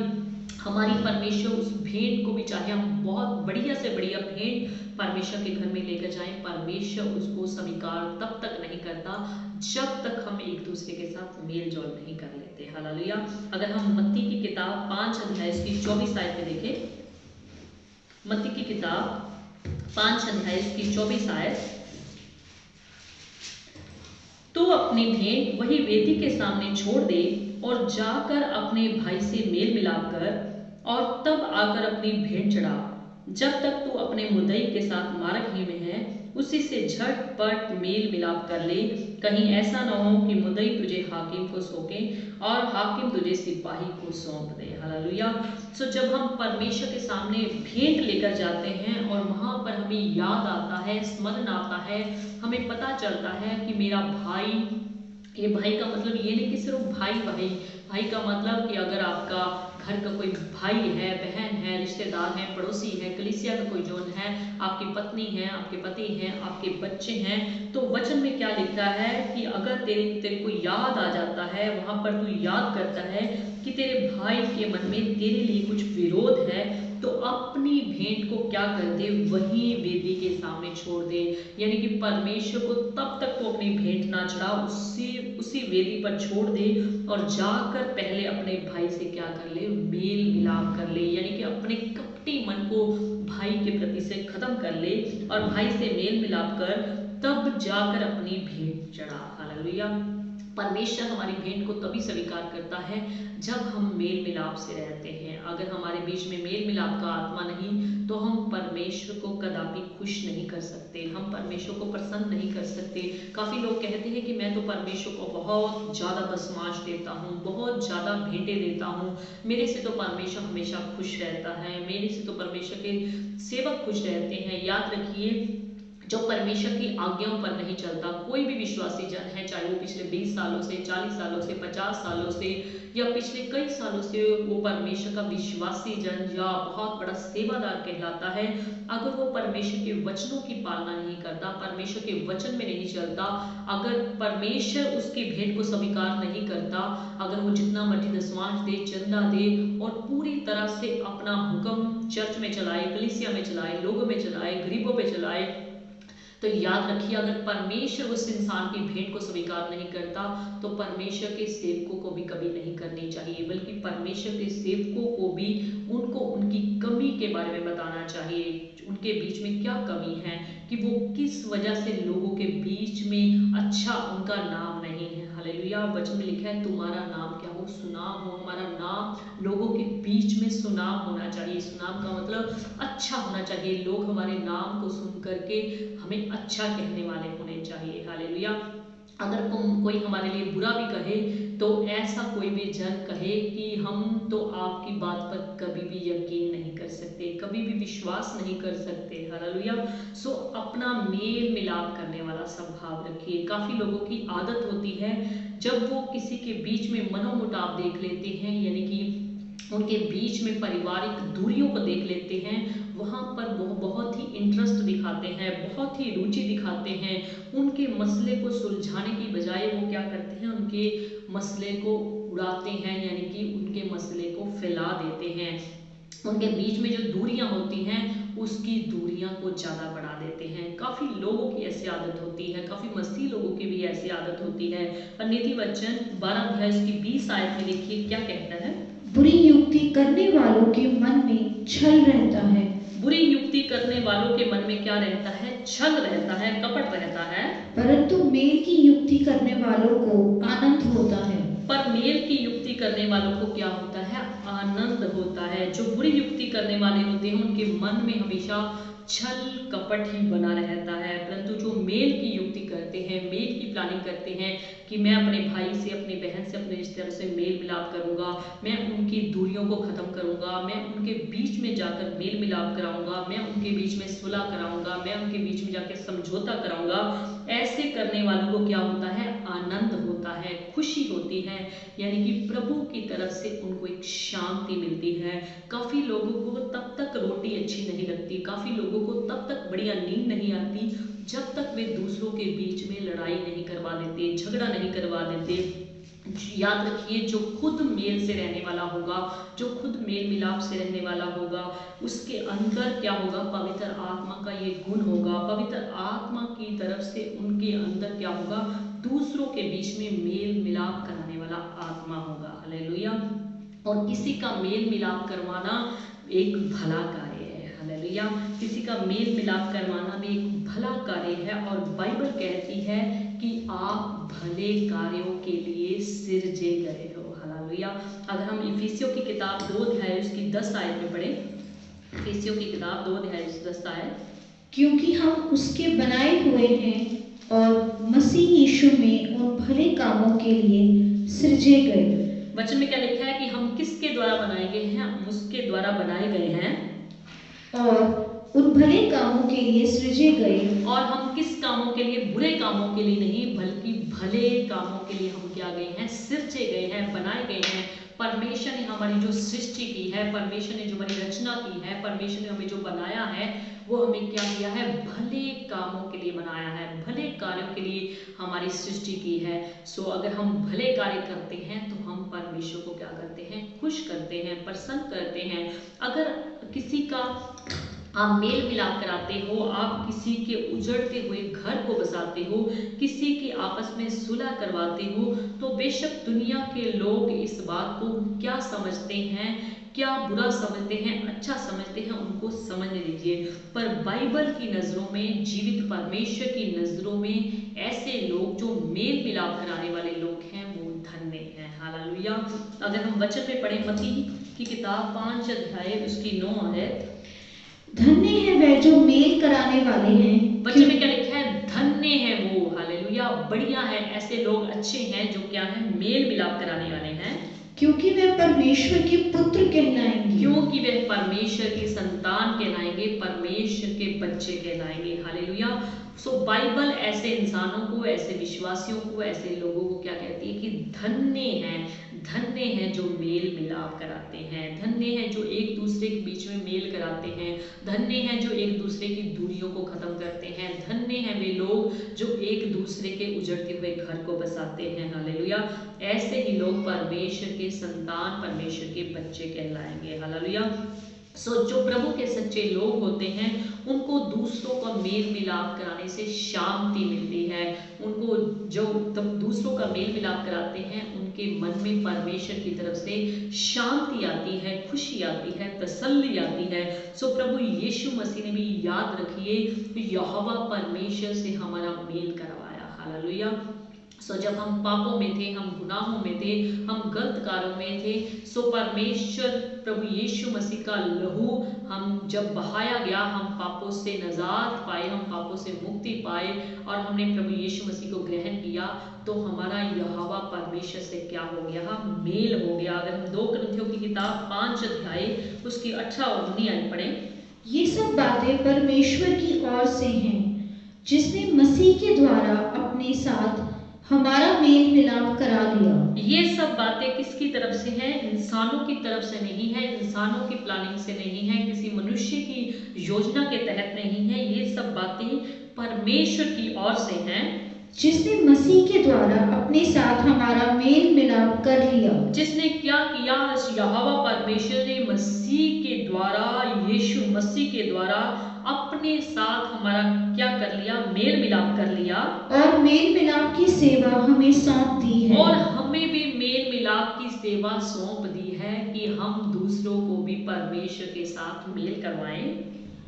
हमारी परमेश्वर उस भेंट को भी, चाहे हम बहुत बढ़िया से बढ़िया भेंट परमेश्वर के घर में लेकर जाएं, परमेश्वर उसको स्वीकार तब तक नहीं करता जब तक हम एक दूसरे के साथ मेल जोल नहीं कर लेते। हालेलुया। अगर हम मत्ती की किताब 5 अध्याय की 24 आयत में देखें, मत्ती की किताब 5 अध्याय की 24 आयत, तो अपनी भेंट वही वेदी के सामने छोड़ दे और जाकर अपने भाई से मेल मिलाप कर और तब आकर अपनी भेंट चढ़ा। जब तक तू अपने मुद्दई के साथ मार्ग ही में है, उसी से झटपट मेल मिलाप कर ले, कहीं ऐसा न हो कि मुद्दई तुझे हाकिम को सौंपे और हाकिम तुझे सिपाही को सौंप दे। हालेलुया। सो जब हम परमेश्वर के सामने भेंट लेकर जाते हैं और वहां पर हमें याद आता है, स्मरण आता है, हमें पता चलता है कि मेरा भाई, ये भाई का मतलब ये नहीं कि सिर्फ भाई का मतलब कि अगर आपका घर का कोई भाई है, बहन है, रिश्तेदार है, पड़ोसी है, कलीसिया का कोई जोन है, आपकी पत्नी है, आपके पति हैं, आपके बच्चे हैं, तो वचन में क्या लिखा है कि अगर तेरे को याद आ जाता है, वहां पर तू याद करता है कि तेरे भाई के मन में तेरे लिए कुछ विरोध है, तो अपनी भेंट को क्या कर दे, वही वेदी के सामने छोड़ दे। यानी कि परमेश्वर को तब तक तो अपनी भेंट ना चढ़ा, उसी वेदी पर छोड़ दे और जाकर पहले अपने भाई से क्या कर ले, मेल मिलाप कर ले। यानी कि अपने कपटी मन को भाई के प्रति से खत्म कर ले और भाई से मेल मिलाप कर तब जाकर अपनी भेंट चढ़ा। हालेलुया। परमेश्वर हमारी भेंट को तभी स्वीकार करता है जब हम मेल मिलाप से रहते हैं। अगर हमारे बीच में मेल मिलाप का आत्मा नहीं, तो हम परमेश्वर को कदापि खुश नहीं कर सकते, हम परमेश्वर को प्रसन्न नहीं कर सकते। काफ़ी लोग कहते हैं कि मैं तो परमेश्वर को बहुत ज़्यादा दशमांश देता हूँ, बहुत ज़्यादा भेंटें देता हूँ, मेरे से तो परमेश्वर हमेशा खुश रहता है, मेरे से तो परमेश्वर के सेवक खुश रहते हैं। याद रखिए, जो परमेश्वर की आज्ञाओं पर नहीं चलता, कोई भी विश्वासी जन है, चाहे वो पिछले 20 सालों से, 40 सालों से, 50 सालों से या पिछले कई सालों से वो परमेश्वर का विश्वासी जन या बहुत बड़ा सेवादार कहलाता है, अगर वो परमेश्वर के वचनों की पालना नहीं करता, परमेश्वर के वचन में नहीं चलता, अगर परमेश्वर उसकी भेंट को स्वीकार नहीं करता, अगर वो जितना मर्जी दशमांश दे, चंदा दे और पूरी तरह से अपना हुक्म चर्च में चलाए, कलीसिया में चलाए, लोगों में चलाए, गरीबों में चलाए, तो याद रखिए, अगर परमेश्वर उस इंसान की भेंट को स्वीकार नहीं करता तो परमेश्वर के सेवकों को भी कभी नहीं करनी चाहिए, बल्कि परमेश्वर के सेवकों को भी उनको उनकी कमी के बारे में बताना चाहिए, उनके बीच में क्या कमी है, कि वो किस वजह से लोगों के बीच में अच्छा उनका नाम नहीं है। हालेलुया। वचन में लिखा है तुम्हारा नाम क्या हो, सुनाम हो। हमारा नाम लोगों के बीच में सुनाम होना चाहिए। सुनाम का मतलब अच्छा होना चाहिए। लोग हमारे नाम को सुन करके हमें अच्छा कहने वाले होने चाहिए। हालेलुया। अगर कोई हमारे लिए बुरा भी कहे तो ऐसा कोई भी जन कहे कि हम तो आपकी बात पर कभी भी यकीन नहीं कर सकते, कभी भी विश्वास नहीं कर सकते। हालेलुया। सो अपना मेल मिलाप करने वाला स्वभाव रखिए। काफ़ी लोगों की आदत होती है जब वो किसी के बीच में मनोमुटाव देख लेते हैं, यानी कि उनके बीच में पारिवारिक दूरियों को देख लेते हैं, वहाँ पर वो बहुत ही इंटरेस्ट दिखाते हैं, बहुत ही रुचि दिखाते हैं। उनके मसले को सुलझाने की बजाय वो क्या करते हैं, उनके मसले को उड़ाते हैं, यानी कि उनके मसले को फैला देते हैं। उनके बीच में जो दूरियां होती हैं उसकी दूरियां को ज़्यादा बढ़ा देते हैं। काफ़ी लोगों की ऐसी आदत होती है, काफ़ी मसीह लोगों की भी ऐसी आदत होती है। और नीति वचन 12 अध्याय उसकी 20 आयत में देखिए क्या कहता है। बुरी युक्ति करने वालों के मन में छल रहता है। बुरी युक्ति करने वालों के मन में क्या रहता है, छल रहता है, कपट रहता है। परंतु मेल की युक्ति करने वालों को आनंद होता है। पर मेल की युक्ति करने वालों को क्या होता है, आनंद होता है। जो बुरी युक्ति करने वाले होते हैं उनके मन में हमेशा छल कपट ही बना रहता है, परंतु जो मेल की युक्ति करते हैं, मेल की प्लानिंग करते हैं कि मैं अपने भाई से, अपनी बहन से, अपने रिश्तेदारों से मेल मिलाप करूंगा, मैं उनकी दूरियों को खत्म करूंगा, मैं उनके बीच में जाकर मेल मिलाप कराऊंगा, मैं उनके बीच में सुलह कराऊंगा, मैं उनके बीच में जाकर समझौता कराऊंगा। ऐसे करने वालों को क्या होता है, आनंद होता है, खुशी होती है, यानी कि प्रभु की तरफ से उनको एक शांति मिलती है। काफ़ी लोगों को तब तक रोटी अच्छी नहीं लगती, काफ़ी लोगों को तब तक बढ़िया नींद नहीं आती जब तक वे दूसरों के बीच में लड़ाई नहीं करवा देते, झगड़ा नहीं करवा देते। याद रखिए, जो खुद मेल से रहने वाला होगा, जो खुद मेल मिलाप से रहने वाला होगा, उसके अंदर क्या होगा, पवित्र आत्मा का ये गुण होगा। पवित्र आत्मा की तरफ से उनके अंदर क्या होगा, दूसरों के बीच में मेल मिलाप कराने वाला आत्मा होगा। हालेलुया। और किसी का मेल मिलाप करवाना एक भला कार्य है। हालेलुया। किसी का मेल मिलाप करवाना भी एक भला कार्य है। और बाइबल कहती है कि आप भले कार्यों के लिए सिरजे गए हो। हालेलुया। अगर हम इफिसियों की किताब 2 अध्याय उसकी 10 आयत में पढ़ें, इफिसियों की किताब 2 अध्याय 10 आयत, क्योंकि हम उसके बनाए हुए हैं और मसीह यीशु में उन भले कामों के लिए सृजे गए। वचन में क्या लिखा है कि हम किसके द्वारा बनाए गए हैं, हम उसके द्वारा बनाए गए हैं और उन भले कामों के लिए सृजे गए। और हम किस कामों के लिए, बुरे कामों के लिए नहीं, बल्कि भले कामों के लिए हम क्या गए हैं, सिरजे गए हैं, बनाए गए हैं। परमेश्वर ने हमारी जो सृष्टि की है, परमेश्वर ने जो हमारी रचना की है, परमेश्वर ने हमें जो बनाया है, वो हमें क्या किया है, भले कामों के लिए बनाया है, भले कार्यों के लिए हमारी सृष्टि की है। सो अगर हम भले कार्य करते हैं तो हम परमेश्वर को क्या करते हैं, खुश करते हैं, प्रसन्न करते हैं। अगर किसी का आप मेल मिलाप कराते हो, आप किसी के उजड़ते हुए घर को बसाते हो, किसी की आपस में सुलह करवाते हो, तो बेशक दुनिया के लोग इस बात को क्या समझते हैं, क्या बुरा समझते हैं, अच्छा समझते हैं, उनको समझ लीजिए। पर बाइबल की नज़रों में, जीवित परमेश्वर की नज़रों में ऐसे लोग जो मेल मिलाप कराने वाले लोग हैं वो धन्य हैं। हालेलुया। अगर हम वचन में पढ़ें मत्ती की किताब 5 अध्याय उसकी 9 आयत, धन्य है वह जो मेल कराने वाले हैं। वचन में क्या लिखा है, धन्य है वो। हालेलुया। बढ़िया है, ऐसे लोग अच्छे हैं जो क्या है, मेल मिलाप कराने वाले हैं, क्योंकि वे परमेश्वर के पुत्र कहलाएंगे। क्योंकि वे परमेश्वर की संतान कहलाएंगे, परमेश्वर के बच्चे कहलाएंगे। हालेलुया। सो बाइबल ऐसे इंसानों को, ऐसे विश्वासियों को, ऐसे लोगों को क्या कहती है कि धन्य हैं जो मेल मिलाप कराते हैं, धन्य हैं जो एक दूसरे के बीच में मेल कराते हैं, धन्य हैं जो एक दूसरे की दूरियों को खत्म करते हैं, धन्य हैं वे लोग जो एक दूसरे के उजड़ते हुए घर को बसाते हैं। हालेलुया। ऐसे ही लोग परमेश्वर के संतान, परमेश्वर के बच्चे कहलाएंगे। हालेलुया। जो प्रभु के सच्चे लोग होते हैं उनको दूसरों का मेल मिलाप कराने से शांति मिलती है। उनको जो दूसरों का मेल मिलाप कराते हैं उनके मन में परमेश्वर की तरफ से शांति आती है, खुशी आती है, तसल्ली आती है। प्रभु यीशु मसीह ने भी याद रखिए यहोवा परमेश्वर से हमारा मेल करवाया। हालेलुया। जब हम पापों में थे, हम गुनाहों में थे, हम गलत कार्यों में थे, परमेश्वर प्रभु यीशु मसीह का लहू हम जब बहाया गया, हम पापों से नजात पाए, हम पापों से मुक्ति पाए और हमने प्रभु यीशु मसीह को ग्रहण किया, तो हमारा यहोवा परमेश्वर से क्या हो गया? मेल हो गया। अगर हम 2 कुरिन्थियों की किताब 5 अध्याय उसकी 18 और 19 आयत पढ़ें। ये सब बातें परमेश्वर की ओर से हैं, जिसने मसीह के द्वारा अपने साथ हमारा मेल मिलाप करा लिया। ये सब बातें किसकी तरफ से हैं? इंसानों की तरफ से नहीं है, इंसानों की प्लानिंग से नहीं है, किसी मनुष्य की योजना के तहत नहीं है। ये सब बातें परमेश्वर की ओर से हैं, जिसने मसीह के द्वारा अपने साथ हमारा मेल मिलाप कर लिया। जिसने क्या किया? यहोवा परमेश्वर ने मसीह के द्वारा, यीशु मसीह के द्वारा अपने साथ हमारा क्या कर लिया? मेल मिलाप कर लिया और मेल मिलाप की सेवा हमें सौंप दी है। और हमें भी मेल मिलाप की सेवा सौंप दी है कि हम दूसरों को भी परमेश्वर के साथ मेल करवाएं।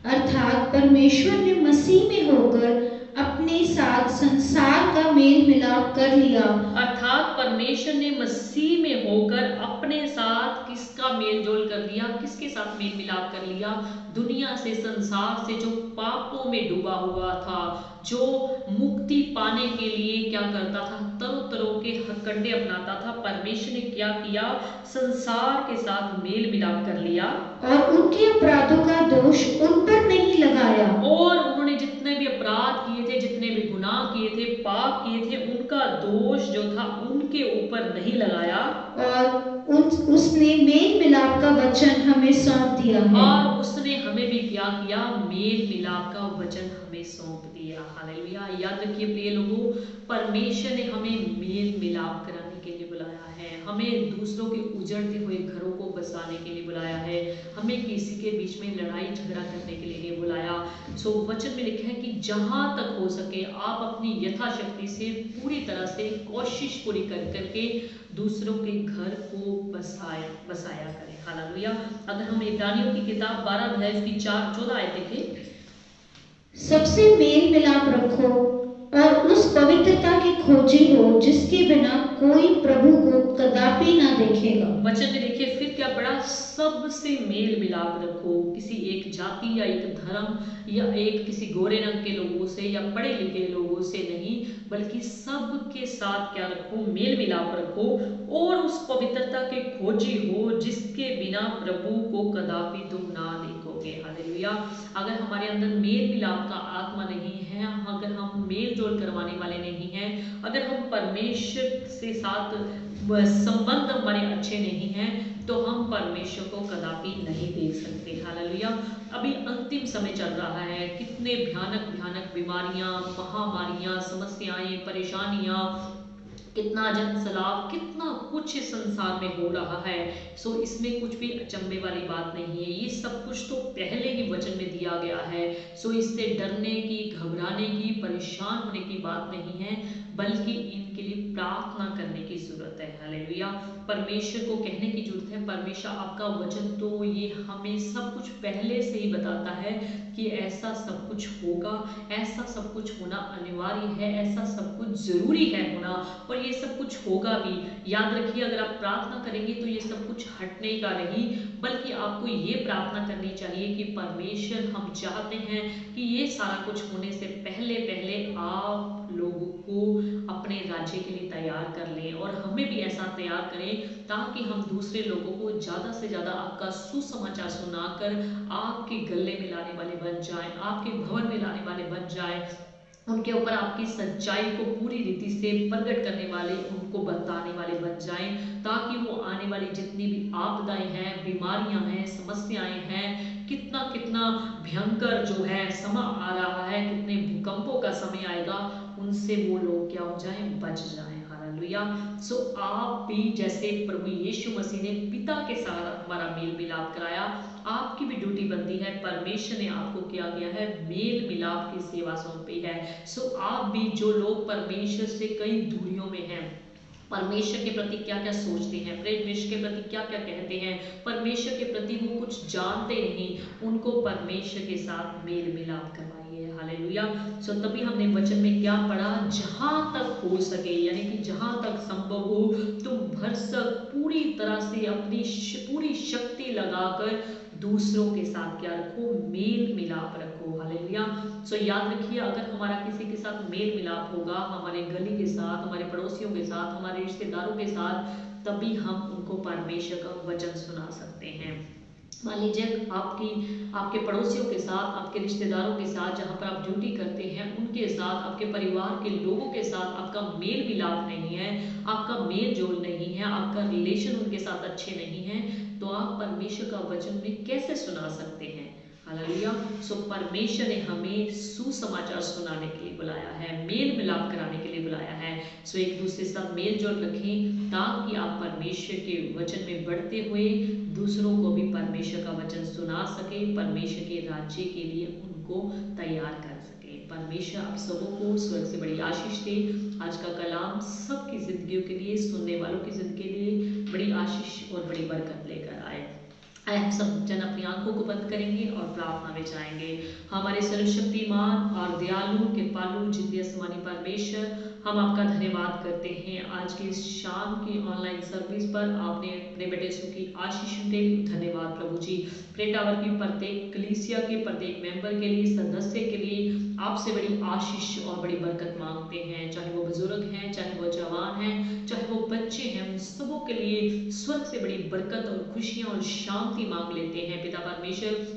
अर्थात परमेश्वर ने मसीह में होकर अपने साथ संसार का मेल मिलाप कर लिया। अर्थात परमेश्वर ने मसीह में होकर अपने साथ किसका मेल जोल कर दिया? किसके साथ मेल मिलाप कर लिया? दुनिया से, संसार से, जो पापों में डूबा हुआ था, जो मुक्ति पाने के लिए क्या करता था? तरह तरह के हथकंडे अपनाता था। परमेश्वर ने क्या किया? संसार के साथ मेल मिलाप कर लिया और उनके अपराधों का दोष उन पर नहीं लगाया। और उन्होंने जितने भी अपराध किए थे, जितने भी गुनाह किए थे, पाप किए थे, उनका दोष जो था उनके ऊपर नहीं लगाया और उसने मेल मिलाप का वचन हमें सौंप दिया है। और उसने हमें भी क्या किया? मेल मिलाप का वचन हमें सौंप दिया। हालेलुया। याद रखिए प्रिय लोगों, परमेश्वर ने हमें मेल मिलाप कराने के लिए बुलाया है, हमें दूसरों के उजड़ते हुए घरों को बसाने के लिए बुलाया है, हमें किसी के बीच में लड़ाई झगड़ा करने के लिए नहीं बुलाया। वचन में लिखा है कि जहां तक हो सके आप अपनी यथाशक्ति से पूरी तरह से कोशिश पूरी कर करके दूसरों के घर को बसाया करें। हालेलुया। अगर हम इब्रानियों की किताब 12 अध्याय की 4-14 आयत देखें। सबसे मेल मिलाप रखो और उस पवित्रता की खोजी हो जिसके बिना कोई प्रभु को कदापि ना देखेगा। वचन में देखिए फिर क्या पढ़ा? सबसे मेल मिलाप रखो, किसी एक जाति या एक धर्म या एक किसी गोरे रंग के लोगों से या पढ़े लिखे लोगों से नहीं, बल्कि सबके साथ क्या रखो? मेल मिलाप रखो और उस पवित्रता के खोजी हो जिसके बिना प्रभु को कदापि तुम ना देखोगे। हालेलुया। अगर हमारे अंदर मेल मिलाप का आत्मा नहीं है, अगर हम मेल जोल करवाने वाले नहीं हैं, अगर हम परमेश्वर से साथ संबंध हमारे अच्छे नहीं हैं, तो हम परमेश्वर को कदापि नहीं देख सकते। हालेलुया। अभी अंतिम समय चल रहा है, कितने भयानक भयानक बीमारियां, महामारियां, समस्याएं, परेशानियां, कितना जनसलाब, कितना कुछ संसार में हो रहा है। इसमें कुछ भी अचंभे वाली बात नहीं है, ये सब कुछ तो पहले ही वचन में दिया गया है। इससे डरने की, घबराने की, परेशान होने की बात नहीं है, बल्कि इनके लिए प्रार्थना करने की जरूरत है। हालेलुया। परमेश्वर को कहने की जरूरत है, परमेश्वर आपका वचन तो ये हमें सब कुछ पहले से ही बताता है कि ऐसा सब कुछ होगा, ऐसा सब कुछ होना अनिवार्य है, ऐसा सब कुछ जरूरी है होना, और ये सब कुछ होगा भी। याद रखिए, अगर आप प्रार्थना करेंगे तो ये सब कुछ हटने का नहीं, बल्कि आपको ये प्रार्थना करनी चाहिए कि परमेश्वर, हम चाहते हैं कि ये सारा कुछ होने से पहले पहले आप लोगों को अपने राज्य के लिए तैयार कर लें, और हमें भी ऐसा तैयार करें ताकि हम दूसरे लोगों को ज़्यादा से ज़्यादा आपका सुसमाचार सुनाकर आपके गले में लाने वाले बन जाएं, आपके भवन में लाने वाले बन जाएं, उनके ऊपर आपकी सच्चाई को पूरी रीति से प्रकट करने वाले, उनको बताने वाले बन जाएं, ताकि वो आने वाली जितनी भी आपदाएं हैं, बीमारियां हैं, समस्याएं हैं, कितना कितना भयंकर जो है समय आ रहा है, कितने भूकंपों का समय आएगा, उनसे वो लोग क्या हो जाएं? बच जाएं। हालेलुया। आप भी जैसे प्रभु यीशु मसीह ने पिता के साथ हमारा मेल मिलाप कराया, आपकी भी ड्यूटी बनती है, परमेश्वर ने आपको किया गया है, मेल मिलाप की सेवा सौंपी है। सो आप भी, जो लोग परमेश्वर से कई दूरियों में हैं, परमेश्वर के प्रति क्या क्या सोचते हैं, परमेश्वर के प्रति क्या क्या कहते हैं, परमेश्वर के प्रति वो कुछ जानते नहीं, उनको परमेश्वर के साथ मेल मिलाप करवाइए। हालेलुया। सो तभी हमने वचन में क्या पढ़ा, जहां तक हो सके, यानी कि जहां तक संभव हो तुम भरसक पूरी तरह से अपनी पूरी शक्ति लगाकर दूसरों के साथ क्या रखो, मेल मिलाप रखो। हालेलुया। सो याद रखिए, अगर हमारा किसी के साथ मेल मिलाप होगा, हमारे गली के साथ, हमारे पड़ोसियों के साथ, हमारे रिश्तेदारों के साथ, तभी हम उनको परमेश्वर का वचन सुना सकते हैं। मान लीजिए आपके पड़ोसियों के साथ, आपके रिश्तेदारों के साथ, जहाँ पर आप ड्यूटी करते हैं, उनके साथ, आपके परिवार के लोगों के साथ आपका मेल मिलाप नहीं है, आपका मेल जोल नहीं है, आपका रिलेशन उनके साथ अच्छे नहीं है, तो आप परमेश्वर का वचन में कैसे सुना सकते हैं। हालेलुया। सो परमेश्वर ने हमें सुसमाचार सुनाने के लिए बुलाया है, मेल मिलाप कराने के लिए बुलाया है। सो एक दूसरे के साथ मेल जोल रखें, ताकि आप परमेश्वर के वचन में बढ़ते हुए दूसरों को भी परमेश्वर का वचन सुना सके, परमेश्वर के राज्य के लिए उनको तैयार कर सके। परमेश्वर आप सबों को स्वर्ग से बड़ी आशीष दे। आज का कलाम सबकी जिंदगियों के लिए, सुनने वालों की जिंदगी के लिए बड़ी आशीष और बड़ी बरकत लेकर आए। हम सब जन अपनी आंखों को बंद करेंगे और प्रार्थना में जाएंगे। हमारे सर्वशक्तिमान और दयालु कृपालु जिंदगी आसमानी परमेश्वर, हम आपका धन्यवाद करते हैं आज की इस शाम की ऑनलाइन सर्विस पर आपने अपने बेटे सु की आशीष के लिए धन्यवाद प्रभु जी। प्रे टावर की प्रत्येक कलीसिया के प्रत्येक मेंबर के लिए, सदस्य के लिए आपसे बड़ी आशीष और बड़ी बरकत मांगते हैं, चाहे वो बुजुर्ग हैं, चाहे वो जवान हैं, चाहे वो बच्चे हैं, उन सबों के लिए स्वर्ग से बड़ी बरकत और खुशियां और शांति मांग लेते हैं। पिता परमेश्वर,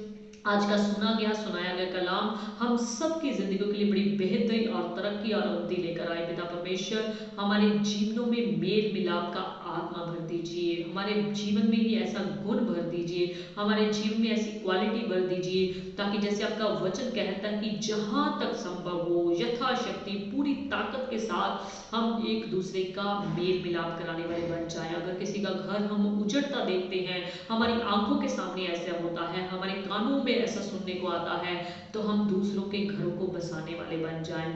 आज का सुनाया गया कलाम हम सबकी जिंदगियों के लिए बड़ी बेहतरी और तरक्की और उन्नति लेकर आए। पिता परमेश्वर, हमारे जीवनों में मेल मिलाप का आत्मा भर दीजिए, हमारे जीवन में ही ऐसा गुण भर दीजिए, हमारे जीवन में ऐसी क्वालिटी भर दीजिए, ताकि जैसे आपका वचन कहता है कि जहां तक संभव हो यथाशक्ति पूरी ताकत के साथ हम एक दूसरे का मेल मिलाप कराने वाले बन जाए। अगर किसी का घर हम उजड़ता देखते हैं, हमारी आंखों के सामने ऐसा होता है, हमारे कानों में ऐसा सुनने को आता है, तो हम दूसरों के घरों को बसाने वाले बन जाएं।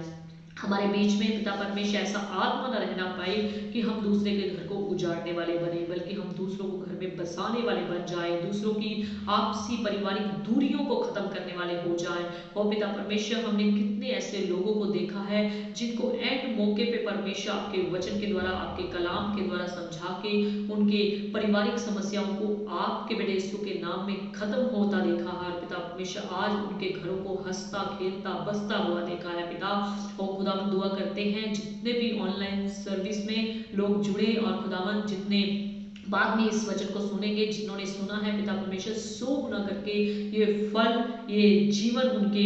हमारे बीच में पिता परमेश्वर ऐसा आत्मा न रहना पाए कि हम दूसरे के घर को उजाड़ने वाले बने, बल्कि हम दूसरों को घर में बसाने वाले बन जाए, दूसरों की आपसी पारिवारिक दूरियों को खत्म करने वाले हो जाए। और पिता परमेश्वर, हमने कितने ऐसे लोगों को देखा है जिनको एंड मौके पे परमेश्वर आपके वचन के द्वारा, आपके कलाम के द्वारा समझा के उनके पारिवारिक समस्याओं को आपके बेटे यीशु के नाम में खत्म होता देखा है। पिता परमेश्वर, आज उनके घरों को हंसता खेलता बसता हुआ देखा है। पिता और खुदावन, दुआ करते हैं जितने भी ऑनलाइन सर्विस में लोग जुड़े, और खुदावन जितने बाद में इस वचन को सुनेंगे, जिन्होंने सुना है पिता परमेश्वर, 100 गुना करके ये फल, ये जीवन उनके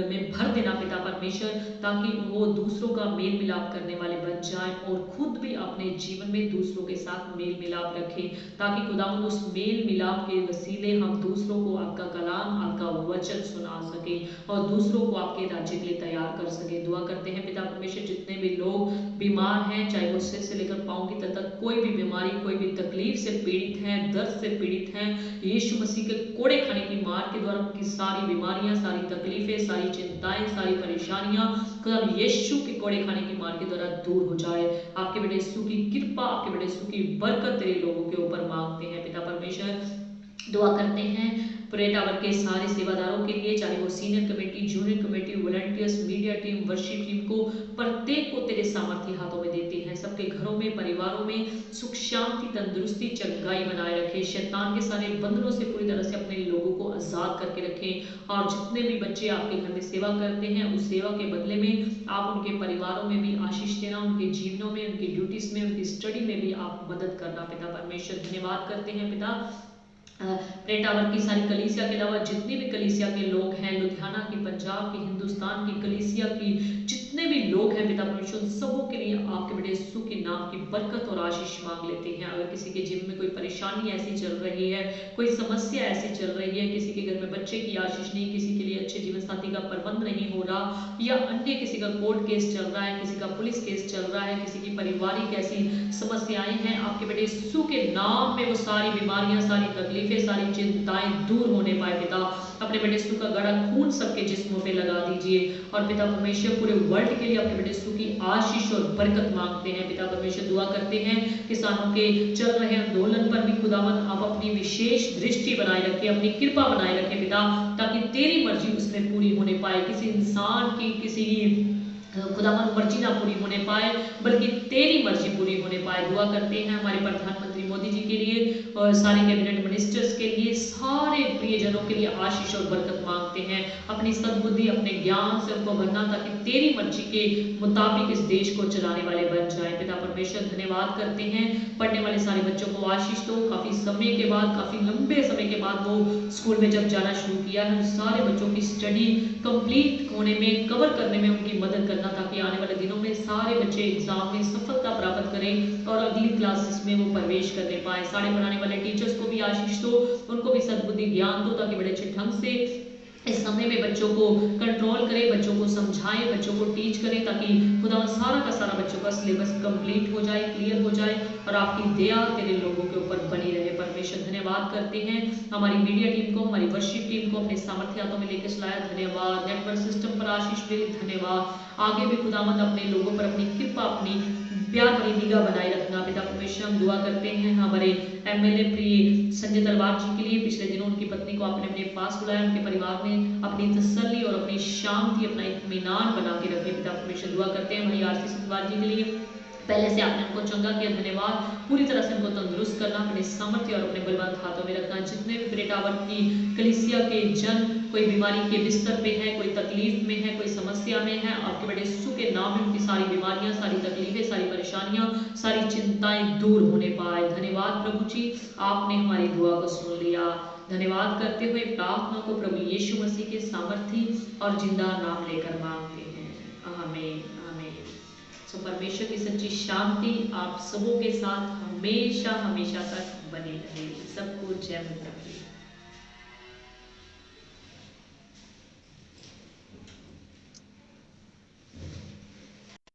में भर देना पिता परमेश्वर, ताकि वो दूसरों का मेल मिलाप करने वाले बन जाएं और खुद भी अपने जीवन में दूसरों के साथ मेल मिलाप रखें, ताकि खुदावंद उस मेल मिलाप के वसीले हम दूसरों को आपका कलाम, आपका वचन सुना सके और दूसरों को आपके राज्य के लिए तैयार कर सके। दुआ करते हैं पिता परमेश्वर, जितने भी लोग बीमार हैं, चाहे वो सिर से लेकर पांव की तक कोई भी बीमारी, कोई भी तकलीफ से पीड़ित हैं, दर्द से पीड़ित हैं, यीशु मसीह के कोड़े खाने की मार के द्वारा उनकी सारी बीमारियां, सारी तकलीफें, सारी चिंताएं, सारी परेशानियां खुदा यीशु के कोड़े खाने की मार के द्वारा दूर हो जाए। आपके बेटे यीशु की कृपा, आपके बेटे यीशु की बरकत तेरे लोगों के ऊपर मांगते हैं पिता परमेश्वर। दुआ करते हैं प्रे टावर के सारे सेवादारों के लिए, चाहे वो senior committee, junior committee, volunteers, media team, worship team को, प्रत्येक को तेरे सामर्थ्य हाथों में देते हैं। सबके घरों में, परिवारों में सुख शांति, तंदुरुस्ती, चंगाई बनाए रखे, शैतान के सारे बंधनों से पूरी तरह से अपने लोगों को आजाद करके रखें। और जितने भी बच्चे आपके घर में सेवा करते हैं, उस सेवा के बदले में आप उनके परिवारों में भी आशीष देना, उनके जीवनों में, उनकी ड्यूटीज में, उनकी स्टडी में भी आप मदद करना पिता परमेश्वर। धन्यवाद करते हैं पिता प्रे टावर की सारी कलीसिया के अलावा जितने भी कलीसिया के लोग हैं, लुधियाना की, पंजाब की, हिंदुस्तान की कलीसिया की जितनी जितने भी लोग हैं पिता परमेश्वर उन सबों के लिए आपके बेटे यीशु के नाम की बरकत और आशीष मांग लेते हैं। अगर किसी के जीवन में कोई परेशानी ऐसी चल रही है, कोई समस्या ऐसी चल रही है, किसी के घर में बच्चे की आशीष नहीं, किसी के लिए अच्छे जीवन साथी का प्रबंध नहीं हो रहा, या अन्य किसी का कोर्ट केस चल रहा है, किसी का पुलिस केस चल रहा है, किसी की पारिवारिक ऐसी समस्याएं हैं, आपके बेटे यीशु के नाम में वो सारी बीमारियां, सारी तकलीफें, सारी चिंताएं दूर होने पाए। पिता अपने बेटे यीशु का गड़ा खून सबके जिस्मों पे लगा दीजिए। और पिता परमेश्वर पूरे वर्ल्ड के लिए अपने बेटे यीशु की आशीष और बरकत मांगते हैं। पिता परमेश्वर दुआ करते हैं किसानों के चल रहे आंदोलन पर भी खुदावन आप अपनी विशेष दृष्टि बनाए रखें, अपनी कृपा बनाए रखें पिता, ताकि तेरी मर्जी उसमें पूरी होने पाए। किसी इंसान की किसी खुदावन मर्जी ना पूरी होने पाए, बल्कि तेरी मर्जी पूरी होने पाए। दुआ करते हैं हमारे प्रधानमंत्री मोदी जी के लिए और सारे कैबिनेट मिनिस्टर्स के लिए, सारे प्रियजनों के लिए आशीष और बरकत मांगते हैं। अपनी सद्बुद्धि, अपने ज्ञान से उनको भरना, ताकि तेरी मर्जी के मुताबिक इस देश को चलाने वाले बन जाए। पिता परमेश्वर धन्यवाद करते हैं, पढ़ने वाले सारे बच्चों को आशीष दो। काफी समय के बाद, काफी लंबे समय के बाद वो स्कूल में जब जाना शुरू किया है, सारे बच्चों की स्टडी कंप्लीट होने में, कवर करने में उनकी मदद करना, ताकि आने वाले दिनों में सारे बच्चे एग्जाम में सफलता प्राप्त करें और अगली क्लासेस में वो प्रवेश करने पाए। सारे पढ़ाने वाले टीचर्स को भी आशीष दो, उनको भी सद्बुद्धि ज्ञान दो, ताकि बड़े अच्छे ढंग से इस समय में बच्चों को कंट्रोल करें, बच्चों को समझाएं, बच्चों को टीच करें, ताकि खुदा सारा का सारा बच्चों का सिलेबस कंप्लीट हो जाए, क्लियर हो जाए और आपकी दया तेरे लोगों के ऊपर बनी रहे। परमेश्वर धन्यवाद करते हैं हमारी मीडिया टीम को, हमारी वर्शिप टीम को अपने सामर्थ्य हाथों में लेकर चलाया, धन्यवाद। नेटवर्क सिस्टम पर आशीष मिले, धन्यवाद। आगे भी खुदावंद अपने लोगों पर अपनी कृपा, अपनी प्यार भरी निगाह बनाए रखना। पिता परमेश्वर हम दुआ करते हैं हमारे एमएलए प्रिय संजय तलवार जी के लिए। पिछले दिनों उनकी पत्नी को आपने अपने पास बुलाया, उनके परिवार में अपनी तसल्ली और अपनी शांति, अपना इत्मीनान बना के रखे। पिता परमेश्वर दुआ करते हैं भाई आरती सतवार जी के लिए, पहले से आपने उनको चंगा किया, धन्यवाद। पूरी तरह से उनको तंदुरुस्त करना, अपने सामर्थ्य और अपने बलवंत हाथों में रखना। जितने भी टावर की कलीसिया के जन कोई बीमारी के बिस्तर पे है, कोई तकलीफ में है, कोई समस्या में है, आपके बड़े यीशु के नाम में उनकी सारी बीमारियां, सारी तकलीफें, सारी परेशानियां, सारी चिंताएं दूर होने पाए। धन्यवाद प्रभु जी, आपने हमारी दुआ को सुन लिया। धन्यवाद करते हुए प्रार्थना को प्रभु यीशु मसीह के सामर्थी और जिंदा नाम लेकर मांगते हैं, आमीन आमीन। सो परमेश्वर की सच्ची शांति आप सबों के साथ हमेशा हमेशा तक बनी रहे। सबको जय माता दी।